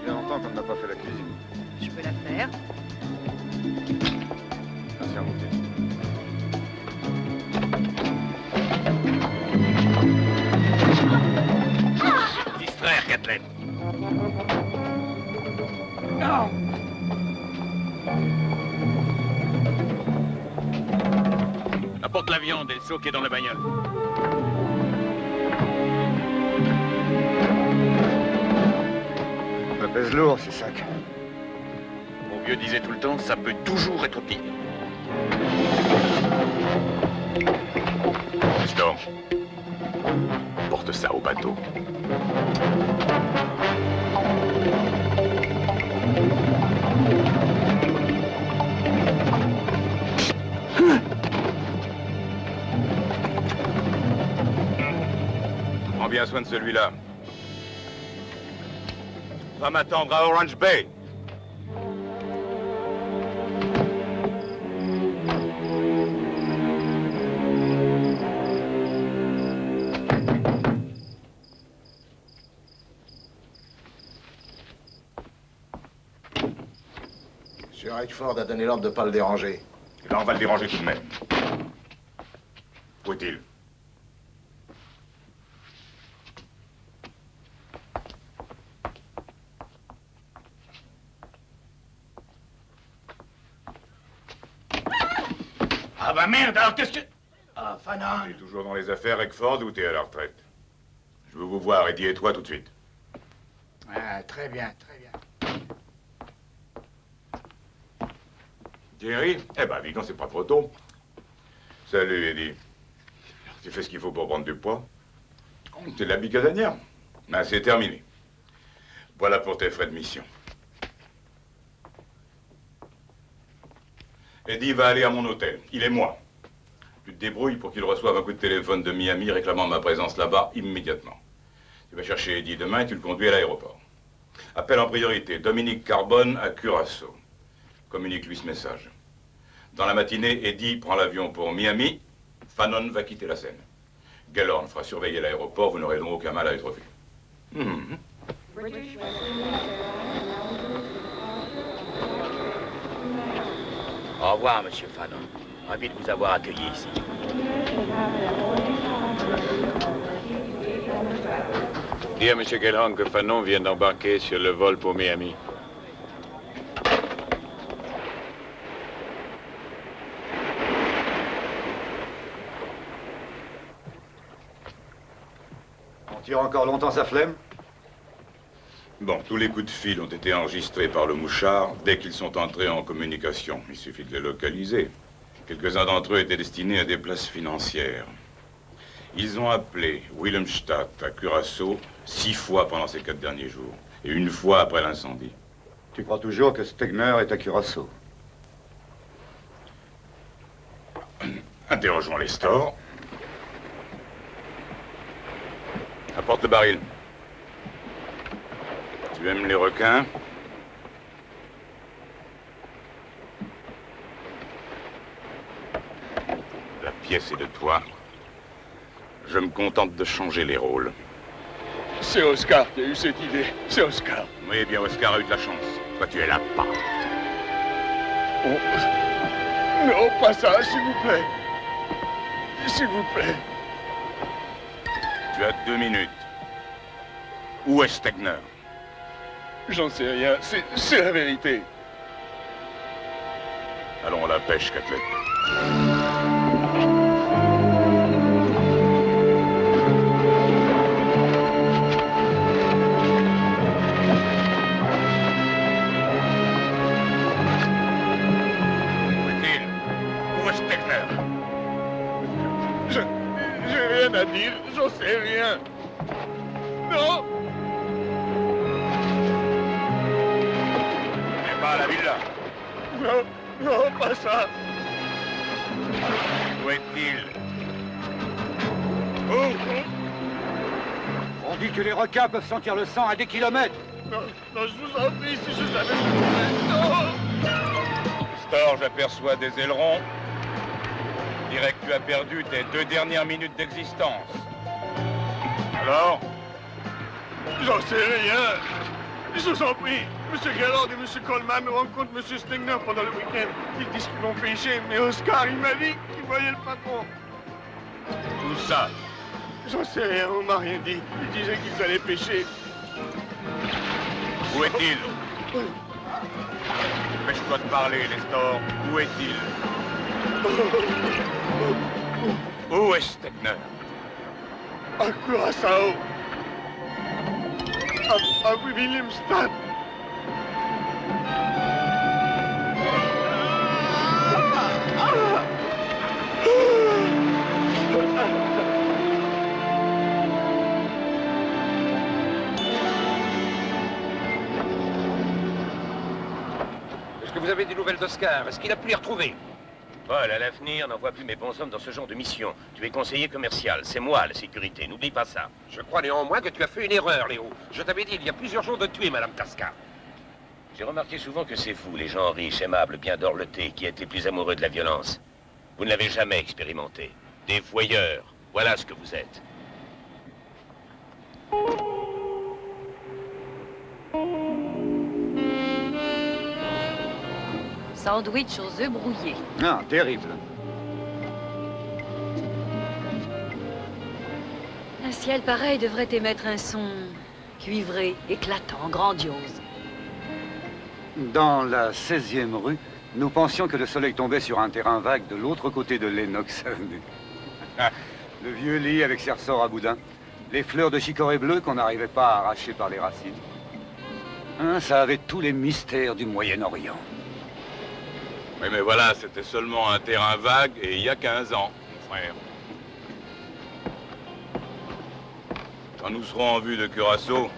Il y a longtemps qu'on n'a pas fait la cuisine. Je peux la faire. Merci à vous. Distraire, Kathleen. Non! Apporte la viande et le seau qui est dans la bagnole. Ça pèse lourd, ces sacs. Mon vieux disait tout le temps, ça peut toujours être pire. Gaston, porte ça au bateau. Prends bien soin de celui-là. Va m'attendre à Orange Bay. Monsieur Redford a donné l'ordre de ne pas le déranger. Et là, on va le déranger tout de même. Où est-il? Ah bah merde, alors qu'est-ce que... Ah, Fanon. T'es toujours dans les affaires, Redford, ou t'es à la retraite? Je veux vous voir, Eddie et toi, tout de suite. Ah, très bien, très bien. Jerry? Eh ben, dis donc, c'est pas trop tôt. Salut, Eddie. Tu fais ce qu'il faut pour prendre du poids? C'est de la bicasanière. Ben, c'est terminé. Voilà pour tes frais de mission. Eddie va aller à mon hôtel. Il est moi. Tu te débrouilles pour qu'il reçoive un coup de téléphone de Miami réclamant ma présence là-bas immédiatement. Tu vas chercher Eddie demain et tu le conduis à l'aéroport. Appelle en priorité Dominique Carbone à Curaçao. Communique-lui ce message. Dans la matinée, Eddie prend l'avion pour Miami. Fanon va quitter la scène. Gellhorn fera surveiller l'aéroport. Vous n'aurez donc aucun mal à être vu. Au revoir, monsieur Fanon. Ravi de vous avoir accueilli ici. Dis à M. Gellhorn que Fanon vient d'embarquer sur le vol pour Miami. On tire encore longtemps sa flemme? Bon, tous les coups de fil ont été enregistrés par le mouchard dès qu'ils sont entrés en communication. Il suffit de les localiser. Quelques-uns d'entre eux étaient destinés à des places financières. Ils ont appelé Wilhelmstadt à Curaçao 6 fois pendant ces 4 derniers jours. Et 1 fois après l'incendie. Tu crois toujours que Stegner est à Curaçao? Interrogeons les stores. Apporte le baril. Tu aimes les requins? La pièce est de toi. Je me contente de changer les rôles. C'est Oscar qui a eu cette idée. C'est Oscar. Oui, bien, Oscar a eu de la chance. Toi, tu es là pas. Oh. Non, pas ça, s'il vous plaît. S'il vous plaît. Tu as 2 minutes. Où est Stegner? J'en sais rien. C'est la vérité. Allons à la pêche, Catlett. J'ai rien à dire, j'en sais rien. Non. Tu n'es pas à la villa? Non, non, pas ça. Où est-il? On dit que les requins peuvent sentir le sang à des kilomètres. Non, non, je vous en prie, si je savais où vous êtes. Non. Nestor, j'aperçois des ailerons. Je dirais que tu as perdu tes 2 dernières minutes d'existence. Alors? J'en sais rien. Je vous en prie. Monsieur Gallard et Monsieur Coleman rencontrent Monsieur Stegner pendant le week-end. Ils disent qu'ils vont pêcher, mais Oscar, il m'a dit qu'il voyait le patron. Tout ça? J'en sais rien, on m'a rien dit. Ils disaient qu'ils allaient pêcher. Où est-il? Dépêche-toi de parler, Nestor. Où est-il? Où est Stegner? À Curaçao. À Williamstown. Est-ce que vous avez des nouvelles d'Oscar? Est-ce qu'il a pu les retrouver? Paul, à l'avenir, n'envoie plus mes bons hommes dans ce genre de mission. Tu es conseiller commercial, c'est moi la sécurité, n'oublie pas ça. Je crois néanmoins que tu as fait une erreur, Léo. Je t'avais dit il y a plusieurs jours de tuer Madame Tasca. J'ai remarqué souvent que c'est vous, les gens riches, aimables, bien dorlotés, qui êtes les plus amoureux de la violence. Vous ne l'avez jamais expérimenté. Des voyeurs, voilà ce que vous êtes. Sandwich aux œufs brouillés. Ah, terrible. Un ciel pareil devrait émettre un son cuivré, éclatant, grandiose. Dans la 16e rue, nous pensions que le soleil tombait sur un terrain vague de l'autre côté de Lennox Avenue. Le vieux lit avec ses ressorts à boudin. Les fleurs de chicorée bleu qu'on n'arrivait pas à arracher par les racines. Hein, ça avait tous les mystères du Moyen-Orient. Oui, mais voilà, c'était seulement un terrain vague et il y a 15 ans, mon frère. Quand nous serons en vue de Curaçao,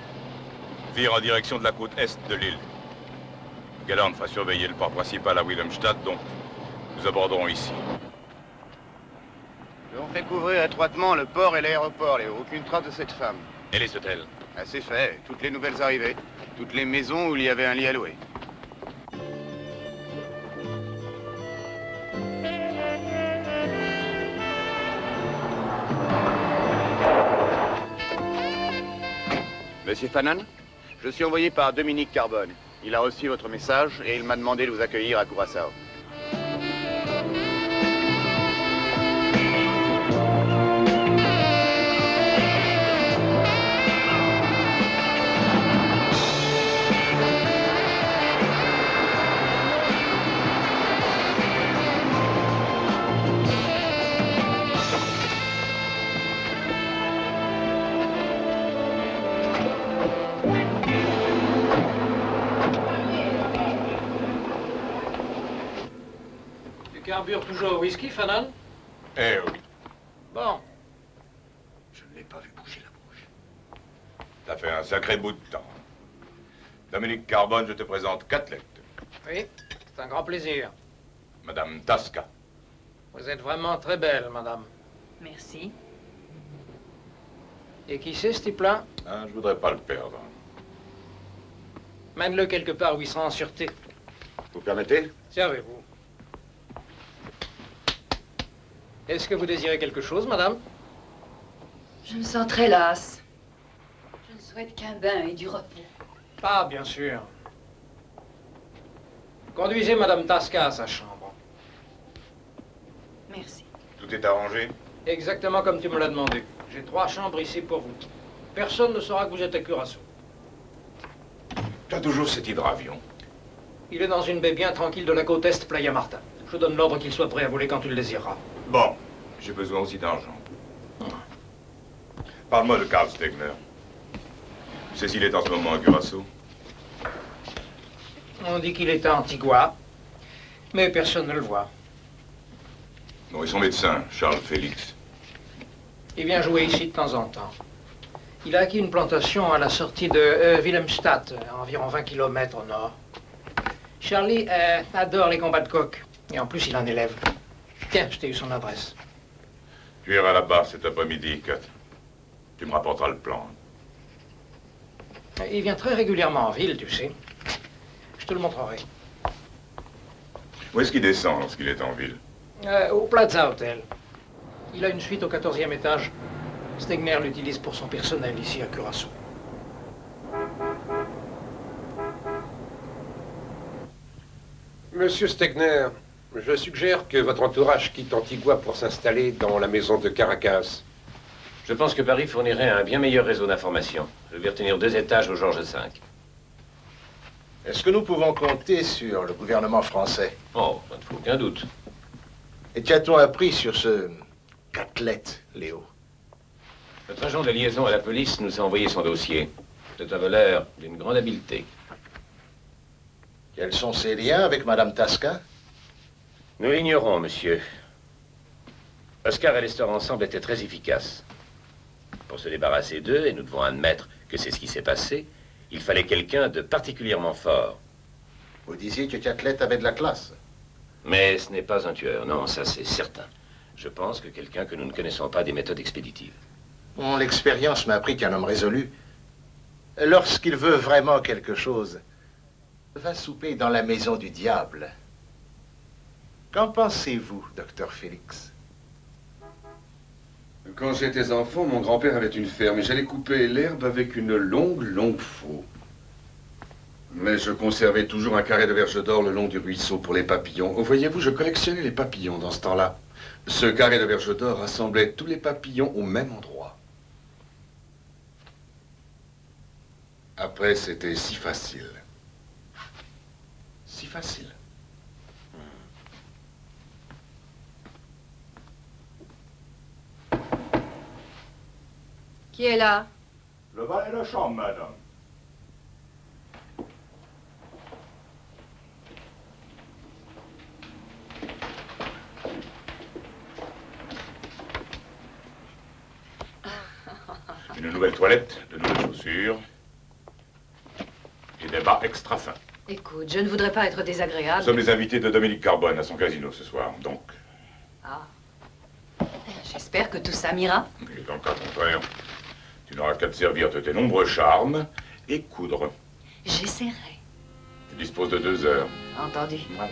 vire en direction de la côte est de l'île. Galland fera surveiller le port principal à Wilhelmstadt, donc nous aborderons ici. On fait couvrir étroitement le port et l'aéroport, Léo. Aucune trace de cette femme. Et les hôtels? Ah, c'est fait. Toutes les nouvelles arrivées. Toutes les maisons où il y avait un lit à louer. Monsieur Fanan, je suis envoyé par Dominique Carbone. Il a reçu votre message et il m'a demandé de vous accueillir à Curaçao. Carbure toujours au whisky, Fanan? Eh oui. Bon. Je ne l'ai pas vu bouger la bouche. Ça fait un sacré bout de temps. Dominique Carbone, je te présente Catlett. Oui, c'est un grand plaisir. Madame Tasca. Vous êtes vraiment très belle, madame. Merci. Et qui c'est, ce type-là? Ah, je voudrais pas le perdre. Mène-le quelque part où il sera en sûreté. Vous permettez? Servez-vous. Est-ce que vous désirez quelque chose, madame? Je me sens très lasse. Je ne souhaite qu'un bain et du repos. Ah, bien sûr. Conduisez madame Tasca à sa chambre. Merci. Tout est arrangé? Exactement comme tu me l'as demandé. J'ai 3 chambres ici pour vous. Personne ne saura que vous êtes à Curaçao. T'as toujours cet hydravion. Il est dans une baie bien tranquille de la côte est, Playa Marta. Je donne l'ordre qu'il soit prêt à voler quand tu le désireras. Bon, j'ai besoin aussi d'argent. Parle-moi de Carl Stegner. Tu sais s'il est en ce moment à Curaçao? On dit qu'il est à Antigua, mais personne ne le voit. Bon, et son médecin, Charles Félix? Il vient jouer ici de temps en temps. Il a acquis une plantation à la sortie de Wilhelmstadt, à environ 20 km au nord. Charlie adore les combats de coq, et en plus il en élève. Tiens, je t'ai eu son adresse. Tu iras là-bas cet après-midi, Kat. Tu me rapporteras le plan. Il vient très régulièrement en ville, tu sais. Je te le montrerai. Où est-ce qu'il descend lorsqu'il est en ville? Au Plaza Hotel. Il a une suite au 14e étage. Stegner l'utilise pour son personnel ici à Curaçao. Monsieur Stegner, je suggère que votre entourage quitte Antigua pour s'installer dans la maison de Caracas. Je pense que Paris fournirait un bien meilleur réseau d'information. Je vais retenir 2 étages au Georges V. Est-ce que nous pouvons compter sur le gouvernement français? Oh, pas de aucun doute. Et qu'a-t-on appris sur ce athlète, Léo? Notre agent de liaison à la police nous a envoyé son dossier. C'est un voleur d'une grande habileté. Quels sont ses liens avec Madame Tasca? Nous l'ignorons, monsieur. Oscar et Lester ensemble étaient très efficaces. Pour se débarrasser d'eux, et nous devons admettre que c'est ce qui s'est passé, il fallait quelqu'un de particulièrement fort. Vous disiez que Catlett avait de la classe. Mais ce n'est pas un tueur, non, ça c'est certain. Je pense que quelqu'un que nous ne connaissons pas des méthodes expéditives. Bon, l'expérience m'a appris qu'un homme résolu, lorsqu'il veut vraiment quelque chose, va souper dans la maison du diable. Qu'en pensez-vous, docteur Félix? Quand j'étais enfant, mon grand-père avait une ferme et j'allais couper l'herbe avec une longue faux. Mais je conservais toujours un carré de verge d'or le long du ruisseau pour les papillons. Voyez-vous, je collectionnais les papillons dans ce temps-là. Ce carré de verge d'or rassemblait tous les papillons au même endroit. Après, c'était si facile. Si facile. Qui est là? Le valet de chambre, madame. Une nouvelle toilette, de nouvelles chaussures et des bas extra fins. Écoute, je ne voudrais pas être désagréable. Nous sommes les invités de Dominique Carbone à son casino ce soir, donc. Ah. J'espère que tout ça m'ira. Et dans le cas contraire, tu n'auras qu'à te servir de tes nombreux charmes et coudre. J'essaierai. Tu disposes de 2 heures. Entendu. Voilà.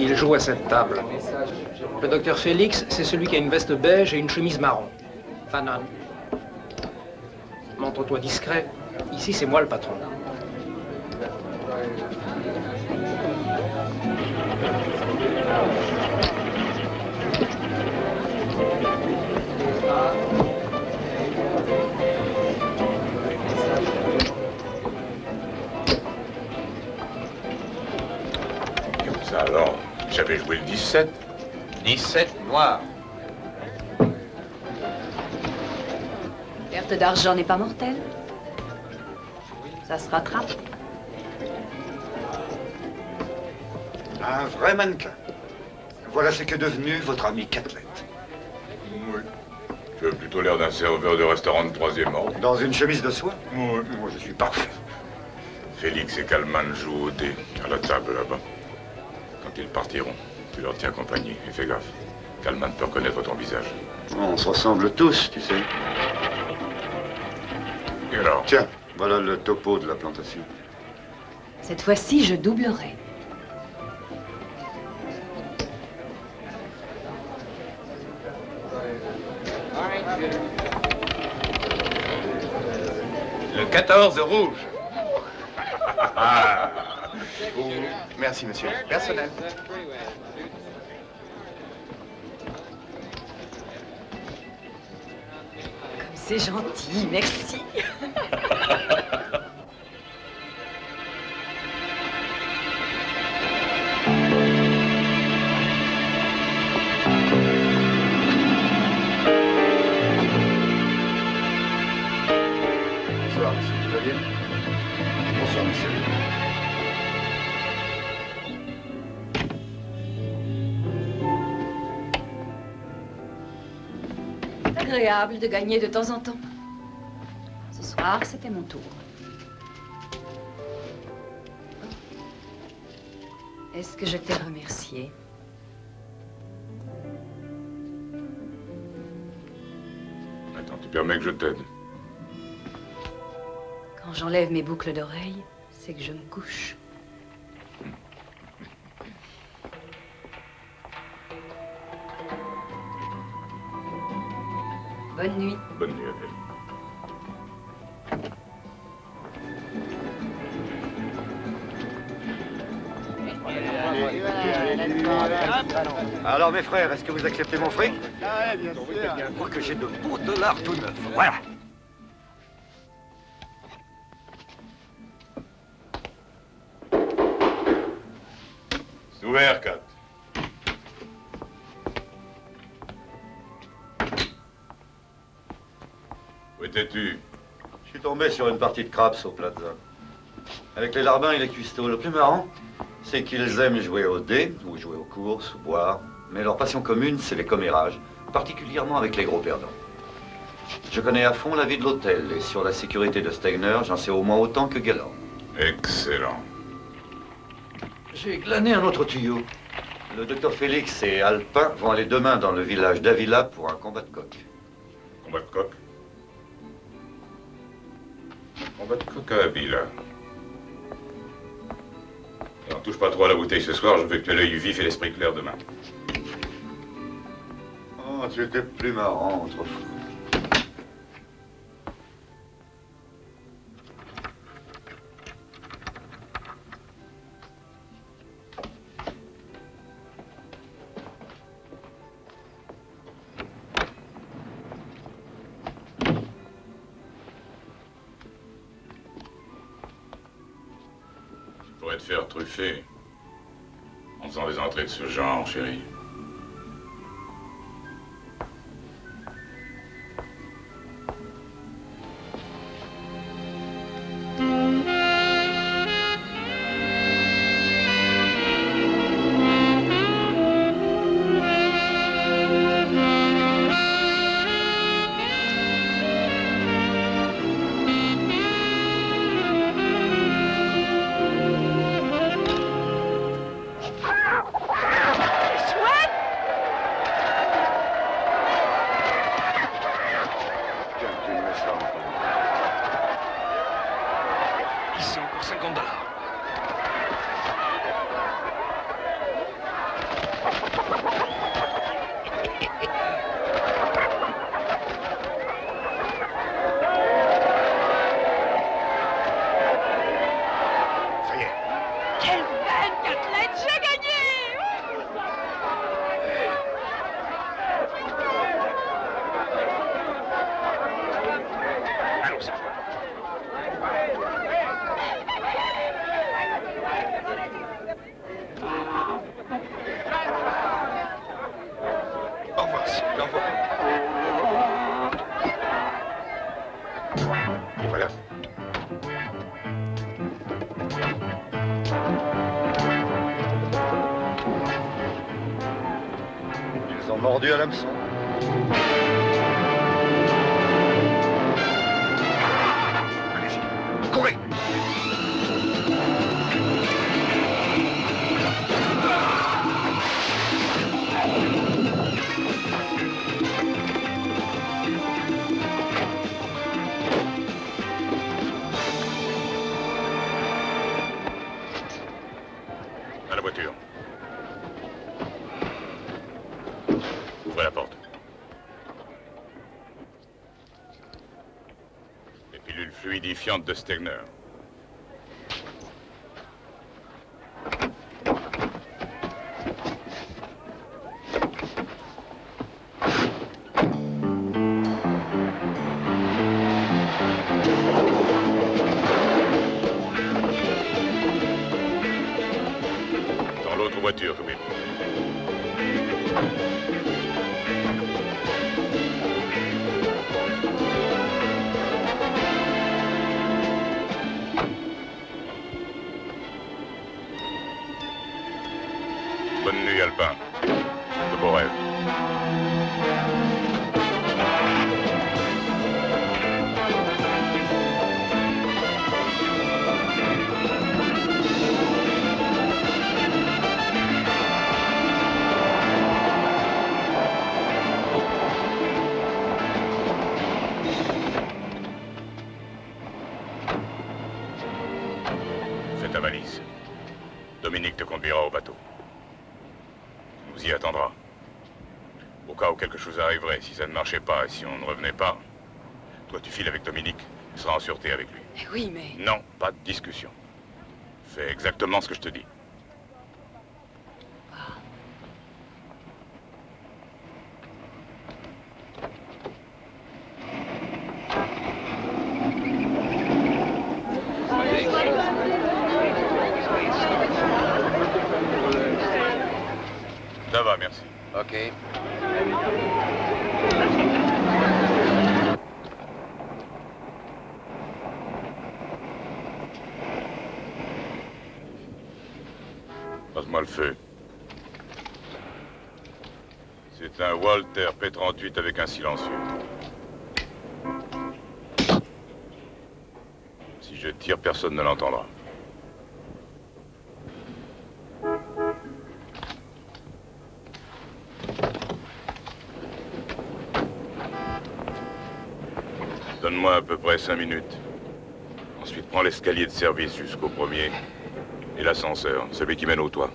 Il joue à cette table. Le docteur Félix, c'est celui qui a une veste beige et une chemise marron. Fanon. Montre-toi discret. Ici, c'est moi le patron. Comme ça, alors, j'avais joué le 17. 17 noirs. Perte d'argent n'est pas mortelle. Ça se rattrape. Un vrai mannequin. Voilà ce qu'est devenu votre ami Catlett. Oui. Tu as plutôt l'air d'un serveur de restaurant de 3e ordre. Dans une chemise de soie? Oui. Moi, je suis parfait. Félix et Kalman jouent au dé, à la table là-bas. Quand ils partiront, tu leur tiens compagnie. Et fais gaffe. Kalman peut reconnaître ton visage. On se ressemble tous, tu sais. Et alors? Tiens, voilà le topo de la plantation. Cette fois-ci, je doublerai. Le 14 rouge. Merci, monsieur. Personnel. Comme c'est gentil, merci. Bonsoir, monsieur Duvalier. Bonsoir, monsieur. C'est agréable de gagner de temps en temps. Ce soir, c'était mon tour. Est-ce que je t'ai remercié? Attends, tu permets que je t'aide? Quand j'enlève mes boucles d'oreilles, c'est que je me couche. Bonne nuit. Bonne nuit, Adèle. Alors, mes frères, est-ce que vous acceptez mon fric? Ah, bien sûr. Je crois que j'ai de beaux dollars tout neufs. Voilà. C'est ouvert, Kat. Où étais-tu? Je suis tombé sur une partie de craps au Plaza. Avec les larbins et les cuistots, le plus marrant, c'est qu'ils aiment jouer au dé, ou jouer aux courses, ou boire. Mais leur passion commune, c'est les commérages, particulièrement avec les gros perdants. Je connais à fond la vie de l'hôtel, et sur la sécurité de Stegner, j'en sais au moins autant que Galant. Excellent. J'ai glané un autre tuyau. Le docteur Félix et Alpin vont aller demain dans le village d'Avila pour un combat de coq. Combat de coq? Combat de coq à Avila. Alors, touche pas trop à la bouteille ce soir, je veux que tu aies l'œil vif et l'esprit clair demain. Oh, tu étais plus marrant autrefois. Tu pourrais te faire truffer en faisant des entrées de ce genre, chérie. Ici, encore $50. Ça y est. Quelle belle Catlett, j'ai gagné! Allons-y. Au revoir, Sid, au revoir. Et voilà. mordu à l'hameçon. Allez-y, courez! À la voiture. Ouvrez la porte. Les pilules fluidifiantes de Stegner. Dans l'autre voiture, Will. Bonne nuit, Alpin. De beaux rêves. Fais ta valise. Dominique te conduira au bateau. Nous y attendra. Au cas où quelque chose arriverait, si ça ne marchait pas et si on ne revenait pas, toi tu files avec Dominique, tu seras en sûreté avec lui. Oui, mais... Non, pas de discussion. Fais exactement ce que je te dis. Ça va, merci. Ok. Passe-moi le feu. C'est un Walter P38 avec un silencieux. Si je tire, personne ne l'entendra. Donne-moi à peu près 5 minutes. Ensuite, prends l'escalier de service jusqu'au premier. Et l'ascenseur, celui qui mène au toit.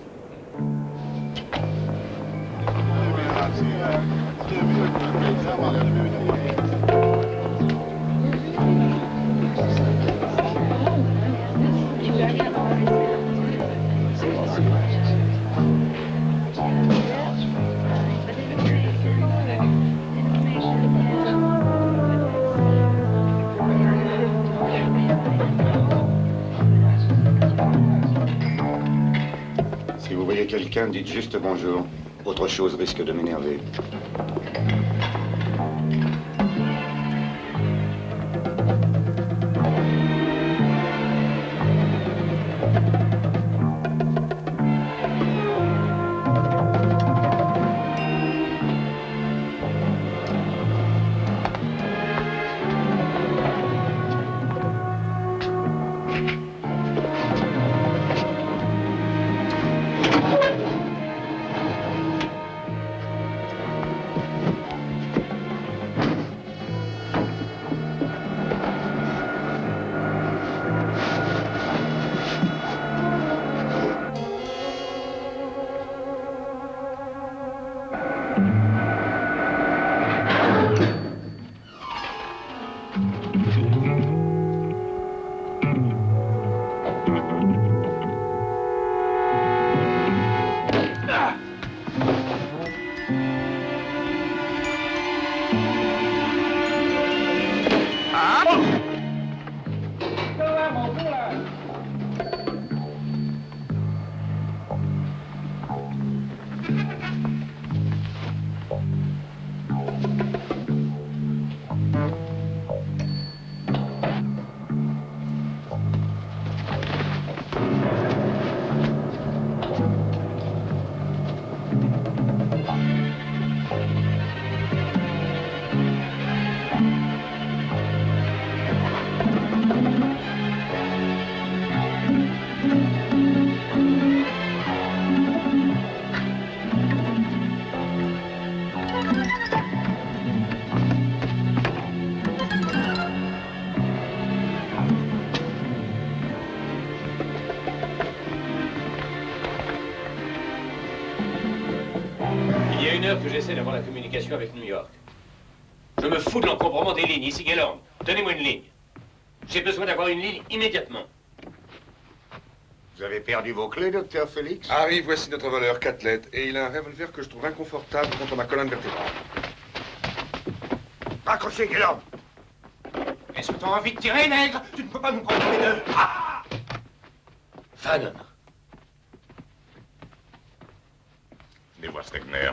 Si vous voyez quelqu'un, dites juste bonjour. Autre chose risque de m'énerver. 1 heure que j'essaie d'avoir la communication avec New York. Je me fous de l'encombrement des lignes. Ici, Gaylord, donnez-moi une ligne. J'ai besoin d'avoir une ligne immédiatement. Vous avez perdu vos clés, docteur Félix? Harry, voici notre voleur, Catlett, et il a un revolver que je trouve inconfortable contre ma colonne vertébrale. Raccrochez, Gaylord! Est-ce que tu as envie de tirer, nègre? Tu ne peux pas nous prendre les deux. Ah! Fannon. Venez voir Stegner.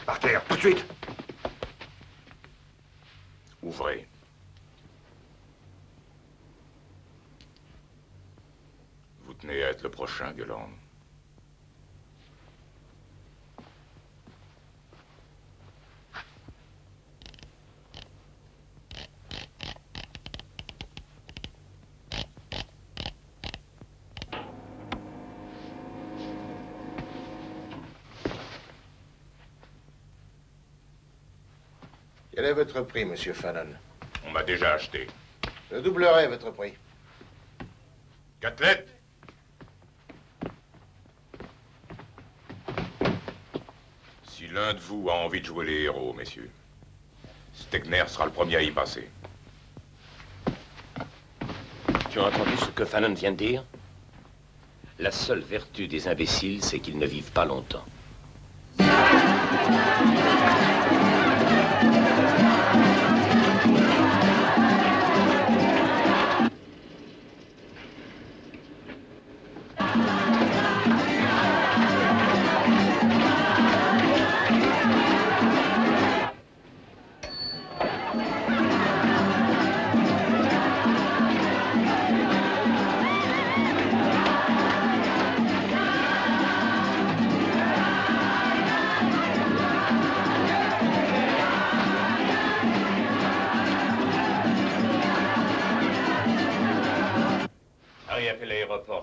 Par terre, tout de suite! Ouvrez. Vous tenez à être le prochain, Gaylord. Quel est votre prix, monsieur Fannon? On m'a déjà acheté. Je doublerai votre prix. Catlett! Si l'un de vous a envie de jouer les héros, messieurs, Stegner sera le premier à y passer. Tu as entendu ce que Fannon vient de dire? La seule vertu des imbéciles, c'est qu'ils ne vivent pas longtemps.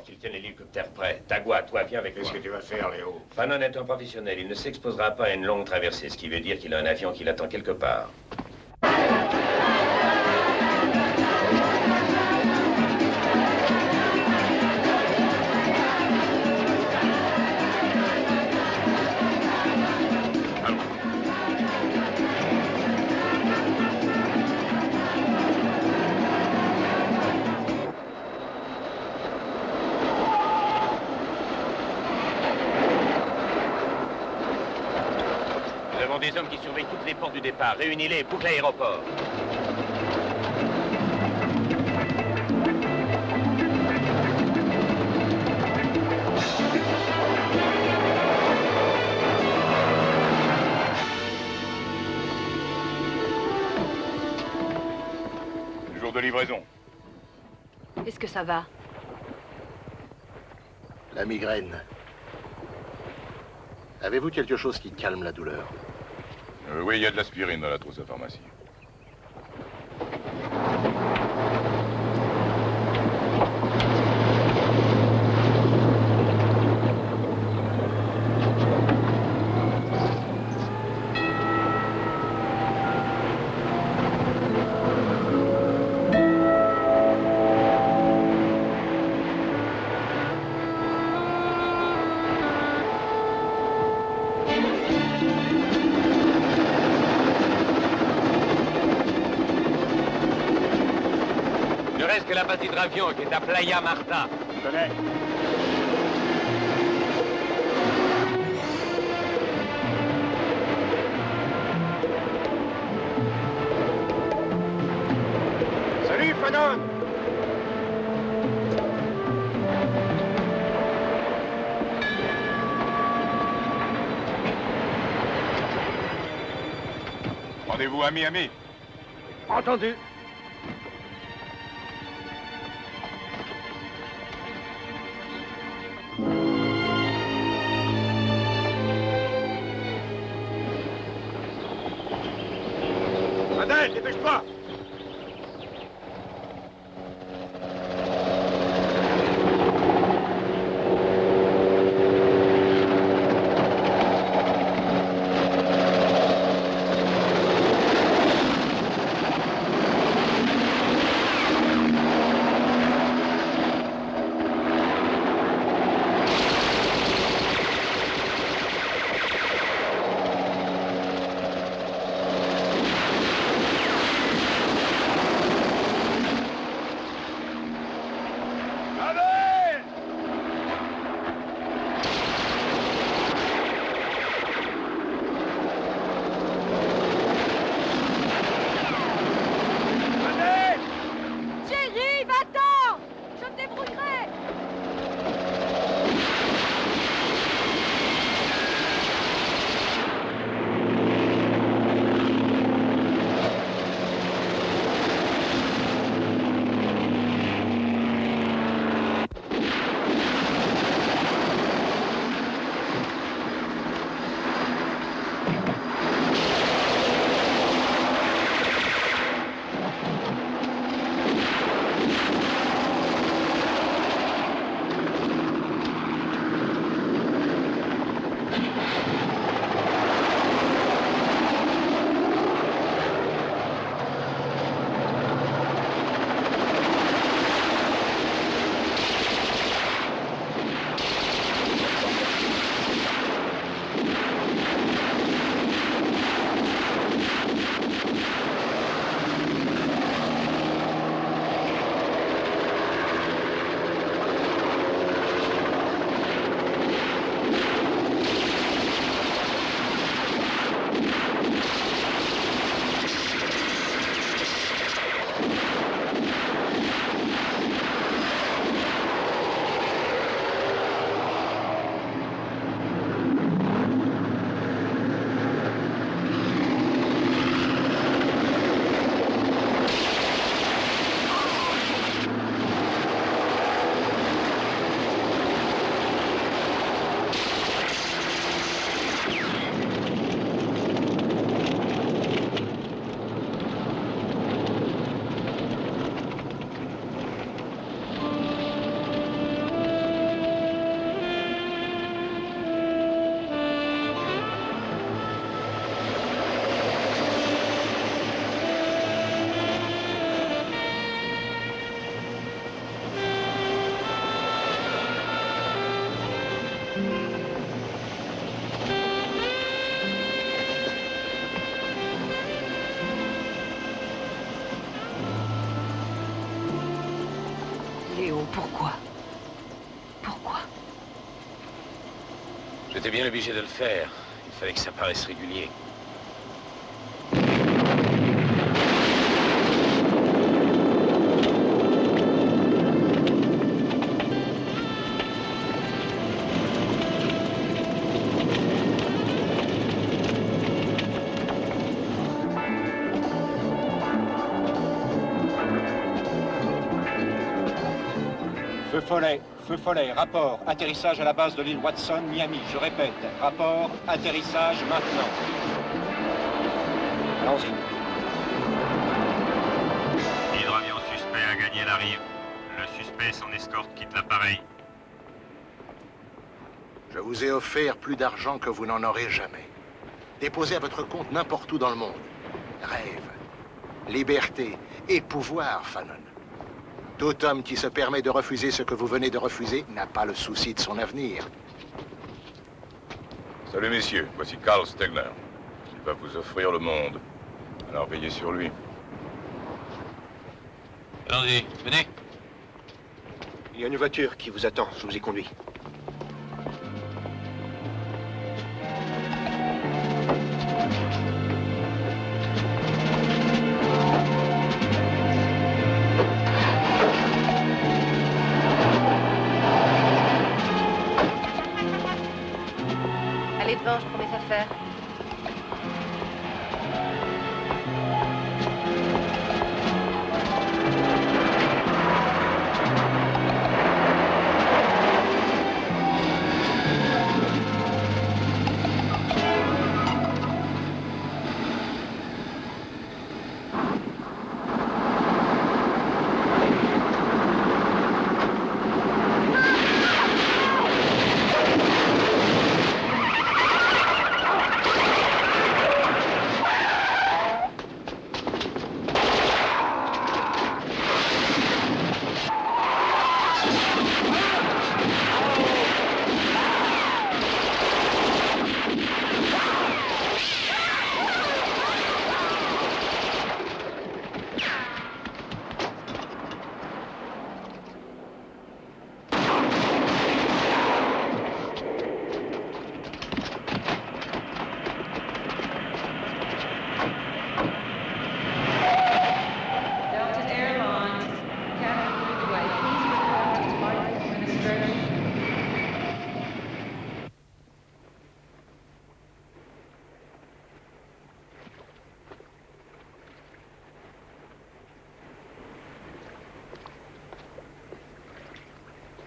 Qu'il tienne l'hélicoptère prêt. Tagua, toi, viens avec moi. Qu'est-ce que tu vas faire, Léo? Fannon est un professionnel. Il ne s'exposera pas à une longue traversée, ce qui veut dire qu'il a un avion qui l'attend quelque part. Des hommes qui surveillent toutes les portes du départ. Réunis-les et bouclez l'aéroport. Jour de livraison. Est-ce que ça va? La migraine. Avez-vous quelque chose qui calme la douleur? Oui, il y a de l'aspirine dans la trousse à pharmacie. Que la base d'hydravion qui est à Playa Marta. Je connais. Salut, Fannon! Rendez-vous à Miami. Entendu. Adèle, dépêche-toi! Pourquoi? Pourquoi? J'étais bien obligé de le faire. Il fallait que ça paraisse régulier. Feu follet, rapport, atterrissage à la base de l'île Watson, Miami. Je répète, rapport, atterrissage maintenant. Allons-y. Hydravion suspect a gagné la rive. Le suspect et son escorte quittent l'appareil. Je vous ai offert plus d'argent que vous n'en aurez jamais. Déposez à votre compte n'importe où dans le monde. Rêve, liberté et pouvoir, Fanon. Tout homme qui se permet de refuser ce que vous venez de refuser n'a pas le souci de son avenir. Salut messieurs, voici Carl Stegner. Il va vous offrir le monde. Alors veillez sur lui. Allons-y, venez. Il y a une voiture qui vous attend, je vous y conduis. Allez devant, je prends mes affaires.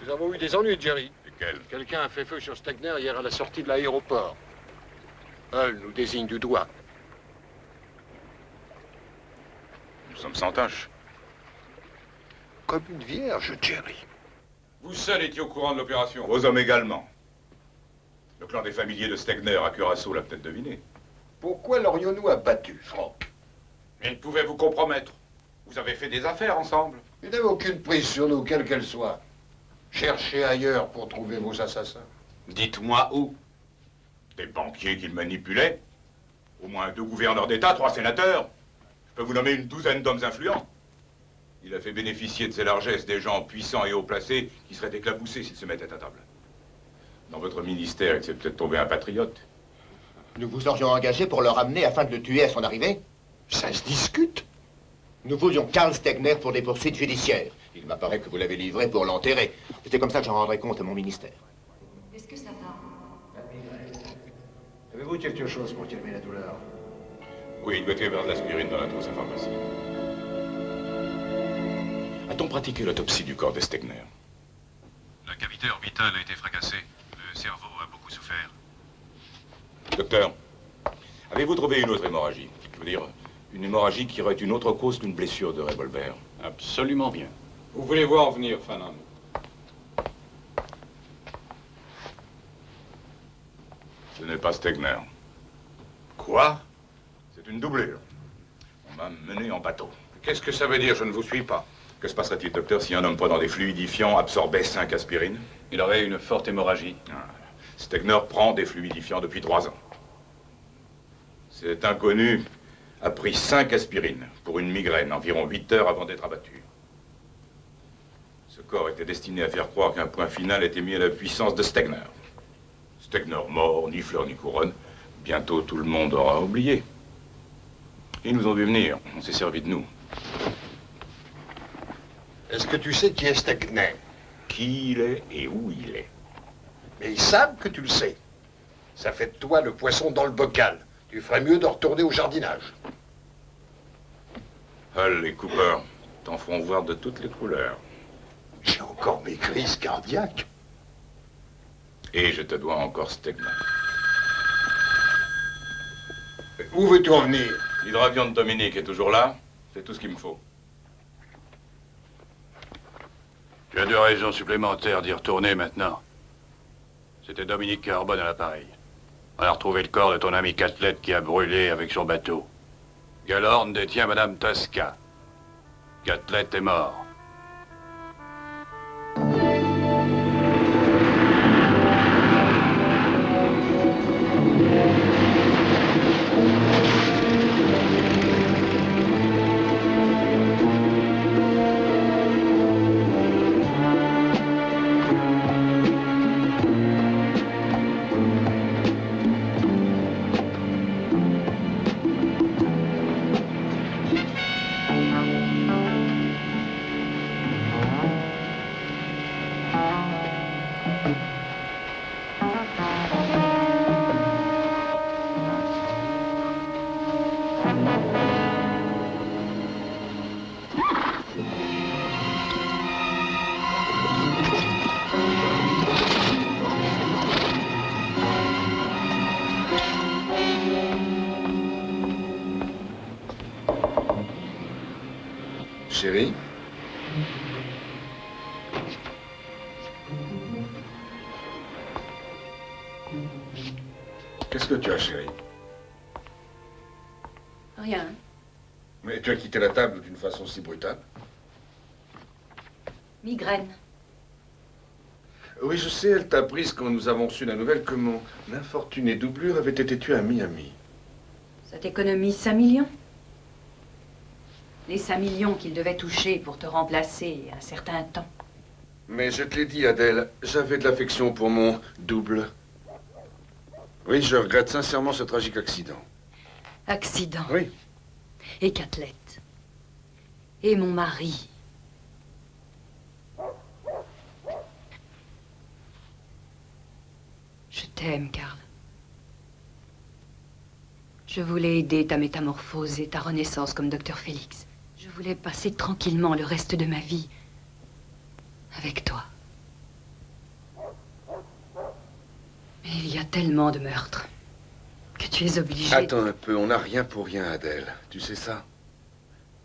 Nous avons eu des ennuis, Jerry. Lesquels? Quelqu'un a fait feu sur Stegner hier à la sortie de l'aéroport. Hull nous désigne du doigt. Nous sommes sans tâche. Comme une vierge, Jerry. Vous seul étiez au courant de l'opération. Vos hommes également. Le clan des familiers de Stegner à Curaçao l'a peut-être deviné. Pourquoi l'aurions-nous abattu, Franck? Il pouvait vous compromettre. Vous avez fait des affaires ensemble. Il n'avait aucune prise sur nous, quelle qu'elle soit. Cherchez ailleurs pour trouver vos assassins. Dites-moi où. Des banquiers qu'il manipulait. Au moins 2 gouverneurs d'État, 3 sénateurs. Je peux vous nommer une douzaine d'hommes influents. Il a fait bénéficier de ses largesses des gens puissants et haut placés qui seraient éclaboussés s'ils se mettaient à table. Dans votre ministère, il s'est peut-être tombé un patriote. Nous vous aurions engagé pour le ramener afin de le tuer à son arrivée? Ça se discute. Nous voulions Carl Stegner pour des poursuites judiciaires. Il m'apparaît que vous l'avez livré pour l'enterrer. C'est comme ça que j'en rendrai compte à mon ministère. Est-ce que ça va? Avez-vous quelque chose pour calmer la douleur? Oui, il doit y avoir de l'aspirine dans la trousse à pharmacie. A-t-on pratiqué l'autopsie du corps de Stegner? La cavité orbitale a été fracassée. Le cerveau a beaucoup souffert. Docteur, avez-vous trouvé une autre hémorragie? Je veux dire, une hémorragie qui aurait une autre cause qu'une blessure de revolver? Absolument bien. Vous voulez voir en venir, Fanon? Ce n'est pas Stegner. Quoi? C'est une doublure. On m'a mené en bateau. Qu'est-ce que ça veut dire? Je ne vous suis pas. Que se passerait-il, docteur, si un homme prenant des fluidifiants absorbait 5 aspirines? Il aurait une forte hémorragie. Stegner prend des fluidifiants depuis 3 ans. Cet inconnu a pris 5 aspirines pour une migraine, environ 8 heures avant d'être abattu. Ce corps était destiné à faire croire qu'un point final était mis à la puissance de Stegner. Stegner mort, ni fleur ni couronne. Bientôt, tout le monde aura oublié. Ils nous ont vu venir. On s'est servi de nous. Est-ce que tu sais qui est Stegner? Qui il est et où il est. Mais ils savent que tu le sais. Ça fait de toi le poisson dans le bocal. Tu ferais mieux de retourner au jardinage. Hull et Cooper t'en feront voir de toutes les couleurs. J'ai encore mes crises cardiaques. Et je te dois encore Stegner. Où veux-tu en venir? L'hydravion de Dominique est toujours là. C'est tout ce qu'il me faut. Tu as 2 raisons supplémentaires d'y retourner maintenant. C'était Dominique Carbone à l'appareil. On a retrouvé le corps de ton ami Catlett qui a brûlé avec son bateau. Gellhorn détient Madame Tosca. Catlett est mort. Chérie? Qu'est-ce que tu as, chérie? Rien. Mais tu as quitté la table d'une façon si brutale. Migraine. Oui, je sais, elle t'a prise quand nous avons reçu la nouvelle que mon infortuné doublure avait été tué à Miami. Ça t'économise 5 millions? Les 5 millions qu'il devait toucher pour te remplacer un certain temps. Mais je te l'ai dit, Adèle, j'avais de l'affection pour mon double. Oui, je regrette sincèrement ce tragique accident. Accident? Oui. Et Catlett? Et mon mari? Je t'aime, Karl. Je voulais aider ta métamorphose et ta renaissance comme docteur Félix. Je voulais passer tranquillement le reste de ma vie avec toi. Mais il y a tellement de meurtres que tu es obligé... Attends un peu, on n'a rien pour rien, Adèle. Tu sais ça?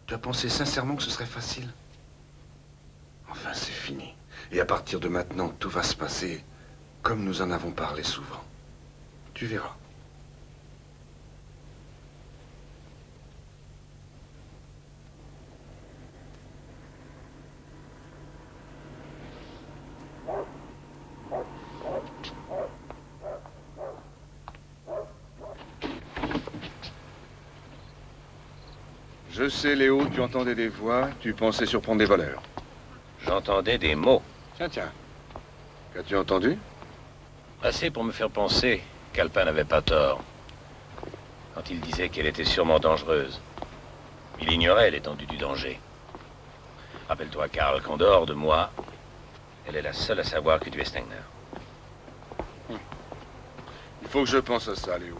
Tu as pensé sincèrement que ce serait facile? Enfin, c'est fini. Et à partir de maintenant, tout va se passer comme nous en avons parlé souvent. Tu verras. Je sais, Léo, tu entendais des voix, tu pensais surprendre des voleurs. J'entendais des mots. Tiens, tiens. Qu'as-tu entendu? Assez pour me faire penser qu'Alpin n'avait pas tort. Quand il disait qu'elle était sûrement dangereuse. Il ignorait l'étendue du danger. Rappelle-toi, Karl, qu'en dehors de moi, elle est la seule à savoir que tu es Stegner. Il faut que je pense à ça, Léo.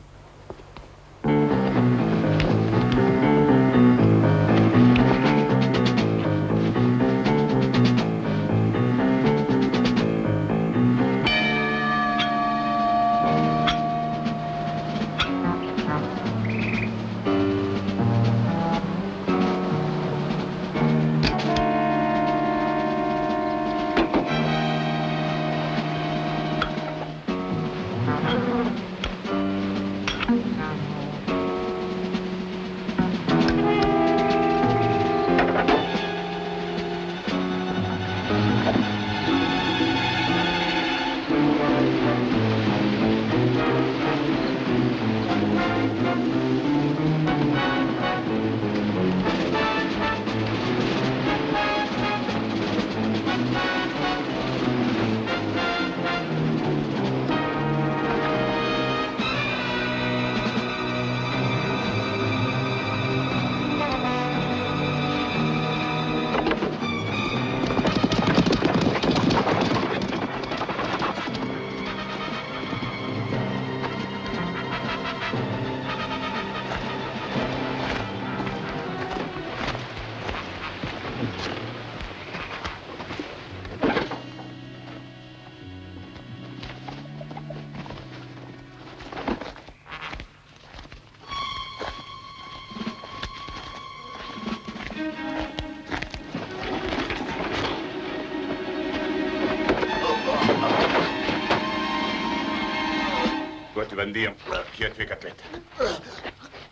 Toi, tu vas me dire qui a tué Catlett.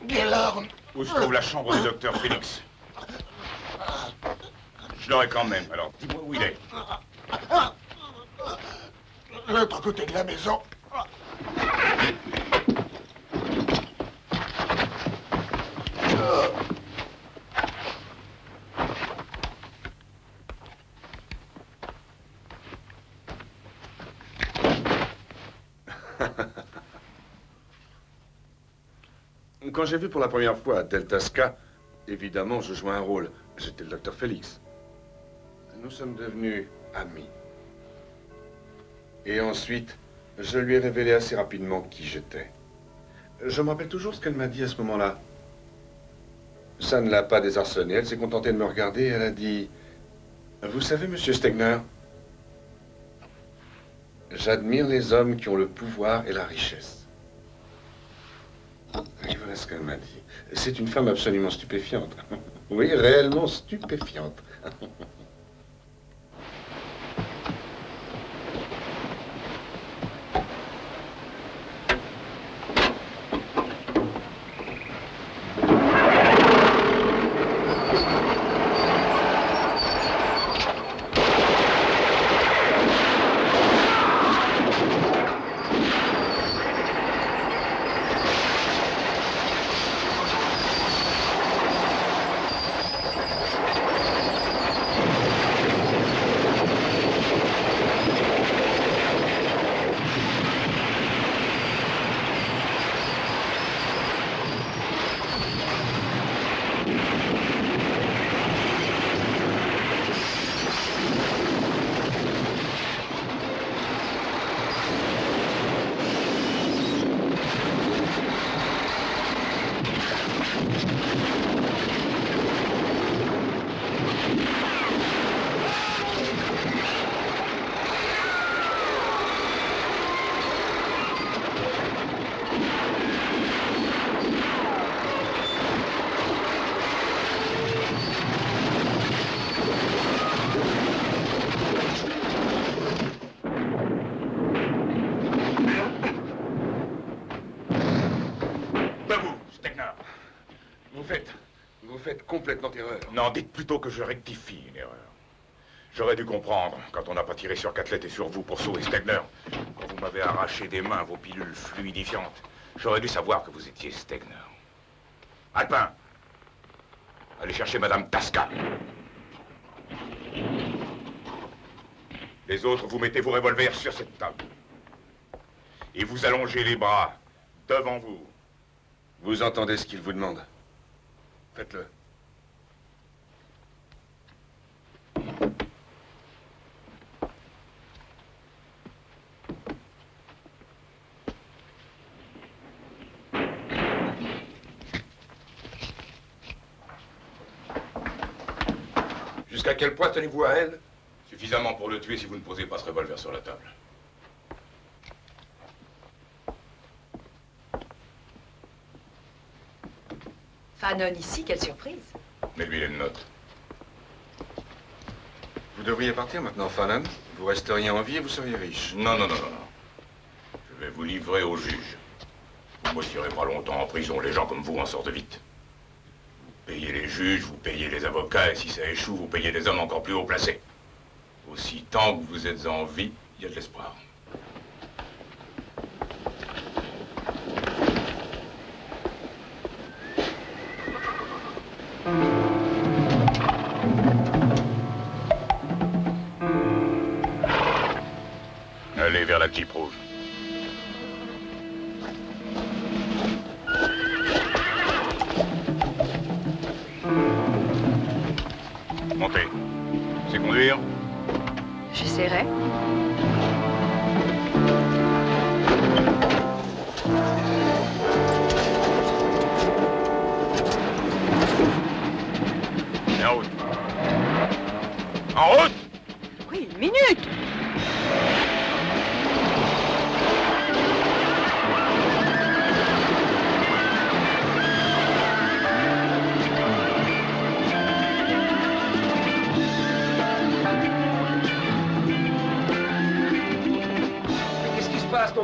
Gaylord. Où se trouve la chambre du docteur Félix? Je l'aurai quand même, alors dis-moi où il est. L'autre côté de la maison. Quand j'ai vu pour la première fois Delta Ska, évidemment, je jouais un rôle. J'étais le docteur Félix. Nous sommes devenus amis. Et ensuite, je lui ai révélé assez rapidement qui j'étais. Je me rappelle toujours ce qu'elle m'a dit à ce moment-là. Ça ne l'a pas désarçonnée. Elle s'est contentée de me regarder et elle a dit... Vous savez, monsieur Stegner, j'admire les hommes qui ont le pouvoir et la richesse. Et voilà ce qu'elle m'a dit. C'est une femme absolument stupéfiante. Oui, réellement stupéfiante. Complètement erreur. Non, dites plutôt que je rectifie une erreur. J'aurais dû comprendre, quand on n'a pas tiré sur Catlett et sur vous pour sauver Stegner, quand vous m'avez arraché des mains vos pilules fluidifiantes, j'aurais dû savoir que vous étiez Stegner. Alpin, allez chercher Madame Tasca. Les autres, vous mettez vos revolvers sur cette table. Et vous allongez les bras devant vous. Vous entendez ce qu'il vous demande? Faites-le. Jusqu'à quel point tenez-vous à elle? Suffisamment pour le tuer si vous ne posez pas ce revolver sur la table. Fanon ici, quelle surprise. Mais lui, il est de note. Vous devriez partir maintenant, Fanon. Vous resteriez en vie et vous seriez riche. Non, non, non, non, non. Je vais vous livrer au juge. Vous ne resterez pas longtemps en prison. Les gens comme vous en sortent vite. Vous payez les juges, vous payez les avocats, et si ça échoue, vous payez des hommes encore plus haut placés. Aussi tant que vous êtes en vie, il y a de l'espoir. Allez vers la Jeep rouge. Montez. C'est conduire? J'essaierai. Et en route. En route! Oui, une minute!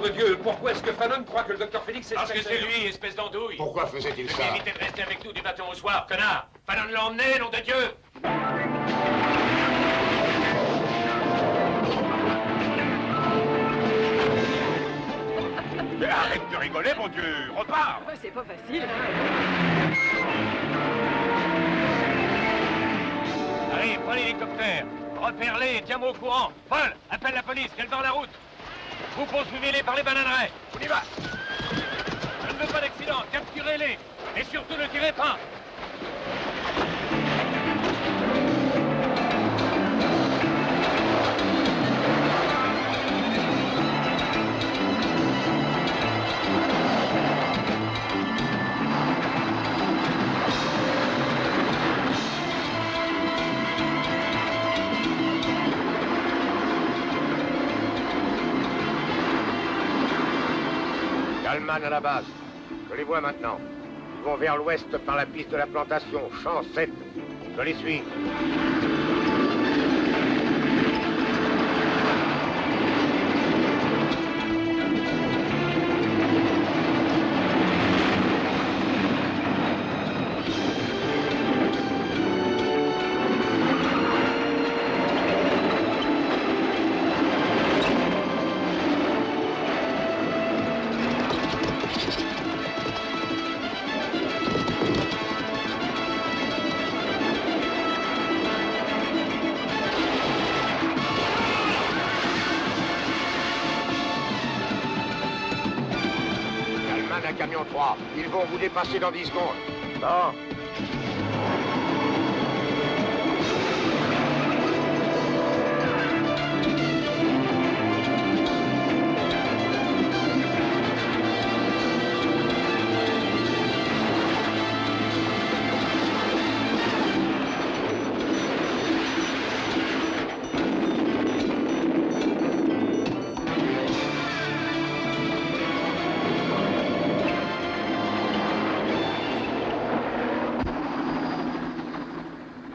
de Dieu, pourquoi est-ce que Fanon croit que le docteur Félix est... Parce que c'est lui, espèce d'andouille. Pourquoi faisait-il Je ça? t'ai évité de rester avec nous du matin au soir, connard. Fanon l'a emmené, nom de Dieu. Mais arrête de rigoler, mon Dieu. Repars. C'est pas facile. Allez, prends l'hélicoptère. Repère-les et tiens-moi au courant. Paul, appelle la police, qu'elle est dans la route. Vous poursuivez-les par les bananeraies. On y va. Je ne veux pas d'accident. Capturez-les. Et surtout, ne tirez pas. Kalman à la base. Je les vois maintenant. Ils vont vers l'ouest par la piste de la plantation, champ 7. Je les suis. Camion 3. Ils vont vous dépasser dans 10 secondes. Bon.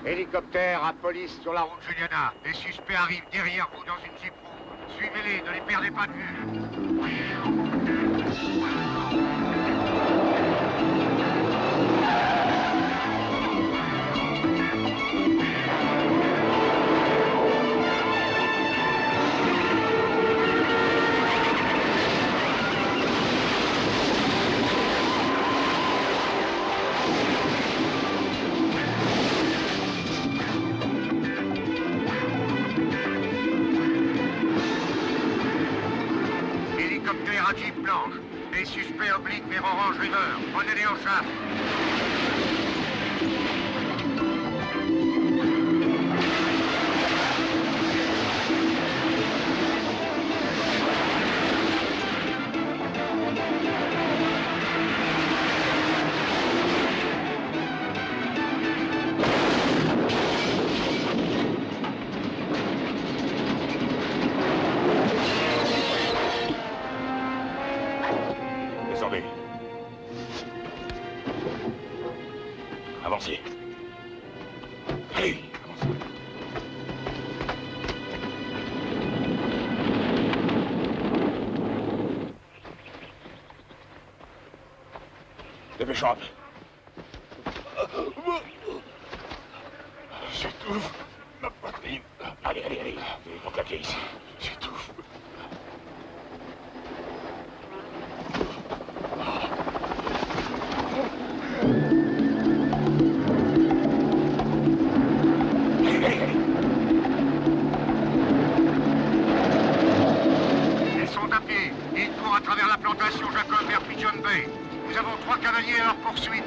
Hélicoptère à police sur la route Juliana. Les suspects arrivent derrière vous dans une Jeep rouge. Suivez-les, ne les perdez pas de vue. Hélicoptère à Jeep blanche. Les suspects obliques vers Orange River. Prenez-les en chasse. Descendez. Avancez. Allez, avancez. Dépêchons un peu. J'étouffe. Ma poitrine. Allez, allez, allez. Il faut claquer ici. J'étouffe. Ils sont à pied. Ils courent à travers la plantation Jacob vers Pigeon Bay. Nous avons 3 cavaliers à leur poursuite.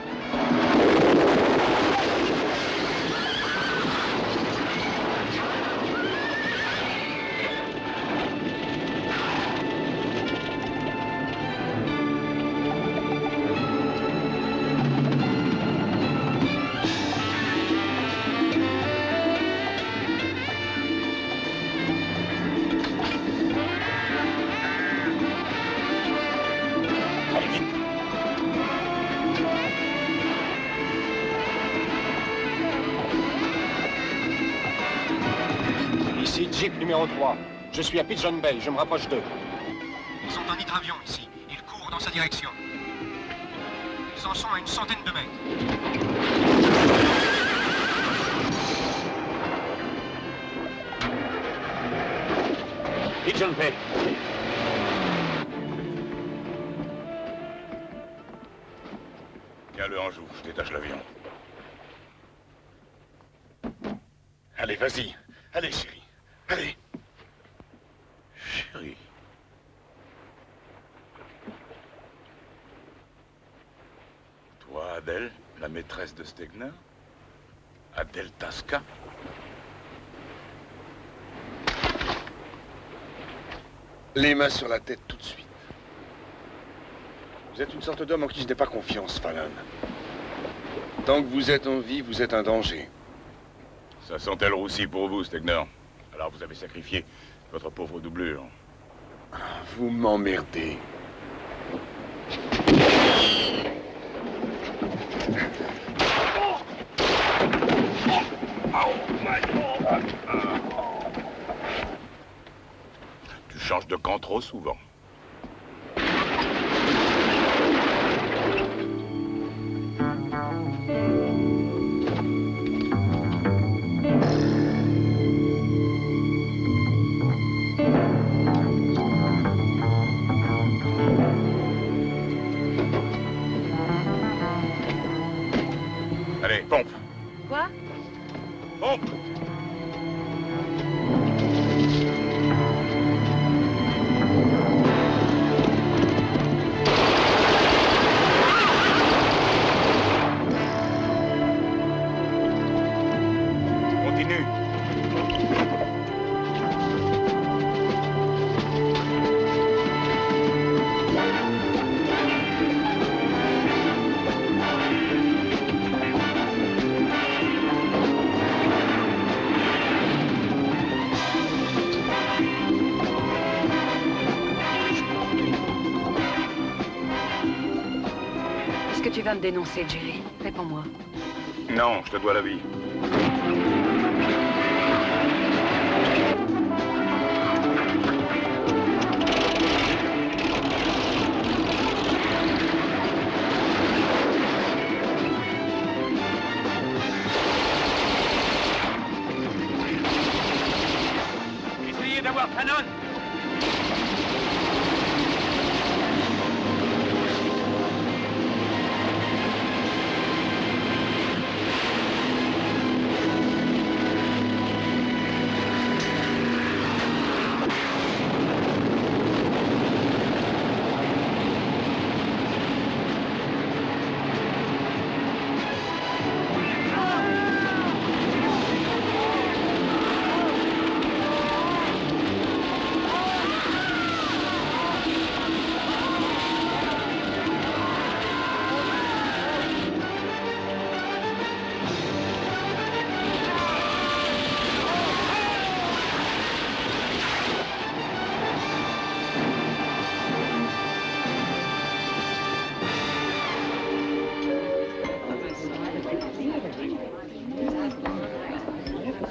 Ici Jeep numéro 3. Je suis à Pigeon Bay, je me rapproche d'eux. Ils ont un hydravion ici. Ils courent dans sa direction. Ils en sont à une centaine de mètres. Vite, je le fais. Tiens-le en joue, je détache l'avion. Allez, vas-y. Allez, chérie. Allez. Chérie. Toi, Adèle, la maîtresse de Stegner? Adèle Tasca? Les mains sur la tête tout de suite. Vous êtes une sorte d'homme en qui je n'ai pas confiance, Fallon. Tant que vous êtes en vie, vous êtes un danger. Ça sentait le roussi pour vous, Stegner. Alors vous avez sacrifié votre pauvre doublure. Vous m'emmerdez. Tu changes de camp trop souvent. Allez, pompe. Quoi? Pompe. Continue. Est-ce que tu vas me dénoncer, Jerry? Réponds-moi. Non, je te dois la vie. Essayez d'avoir Fanon.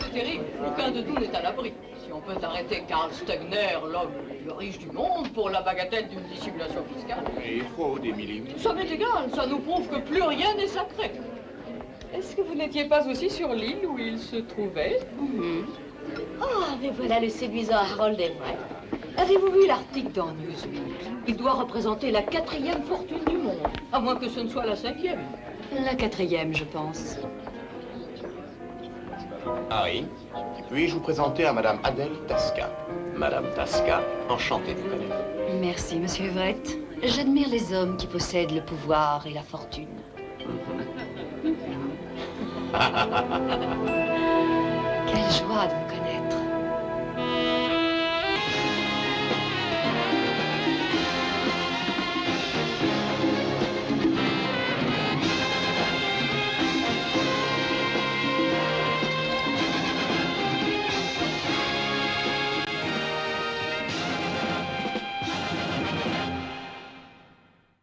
C'est terrible, aucun de nous n'est à l'abri. Si on peut arrêter Karl Stegner, l'homme le plus riche du monde, pour la bagatelle d'une dissimulation fiscale. Et fraude, Émilie. Ça m'est égal, ça nous prouve que plus rien n'est sacré. Est-ce que vous n'étiez pas aussi sur l'île où il se trouvait? Ah, mais voilà le séduisant Harold Everett. Avez-vous vu l'article dans Newsweek? Il doit représenter la 4e fortune du monde, à moins que ce ne soit la 5e. La 4e, je pense. Harry, puis-je vous présenter à Madame Adèle Tasca? Madame Tasca, enchantée de vous connaître. Merci, Monsieur Everett. J'admire les hommes qui possèdent le pouvoir et la fortune. Quelle joie de vous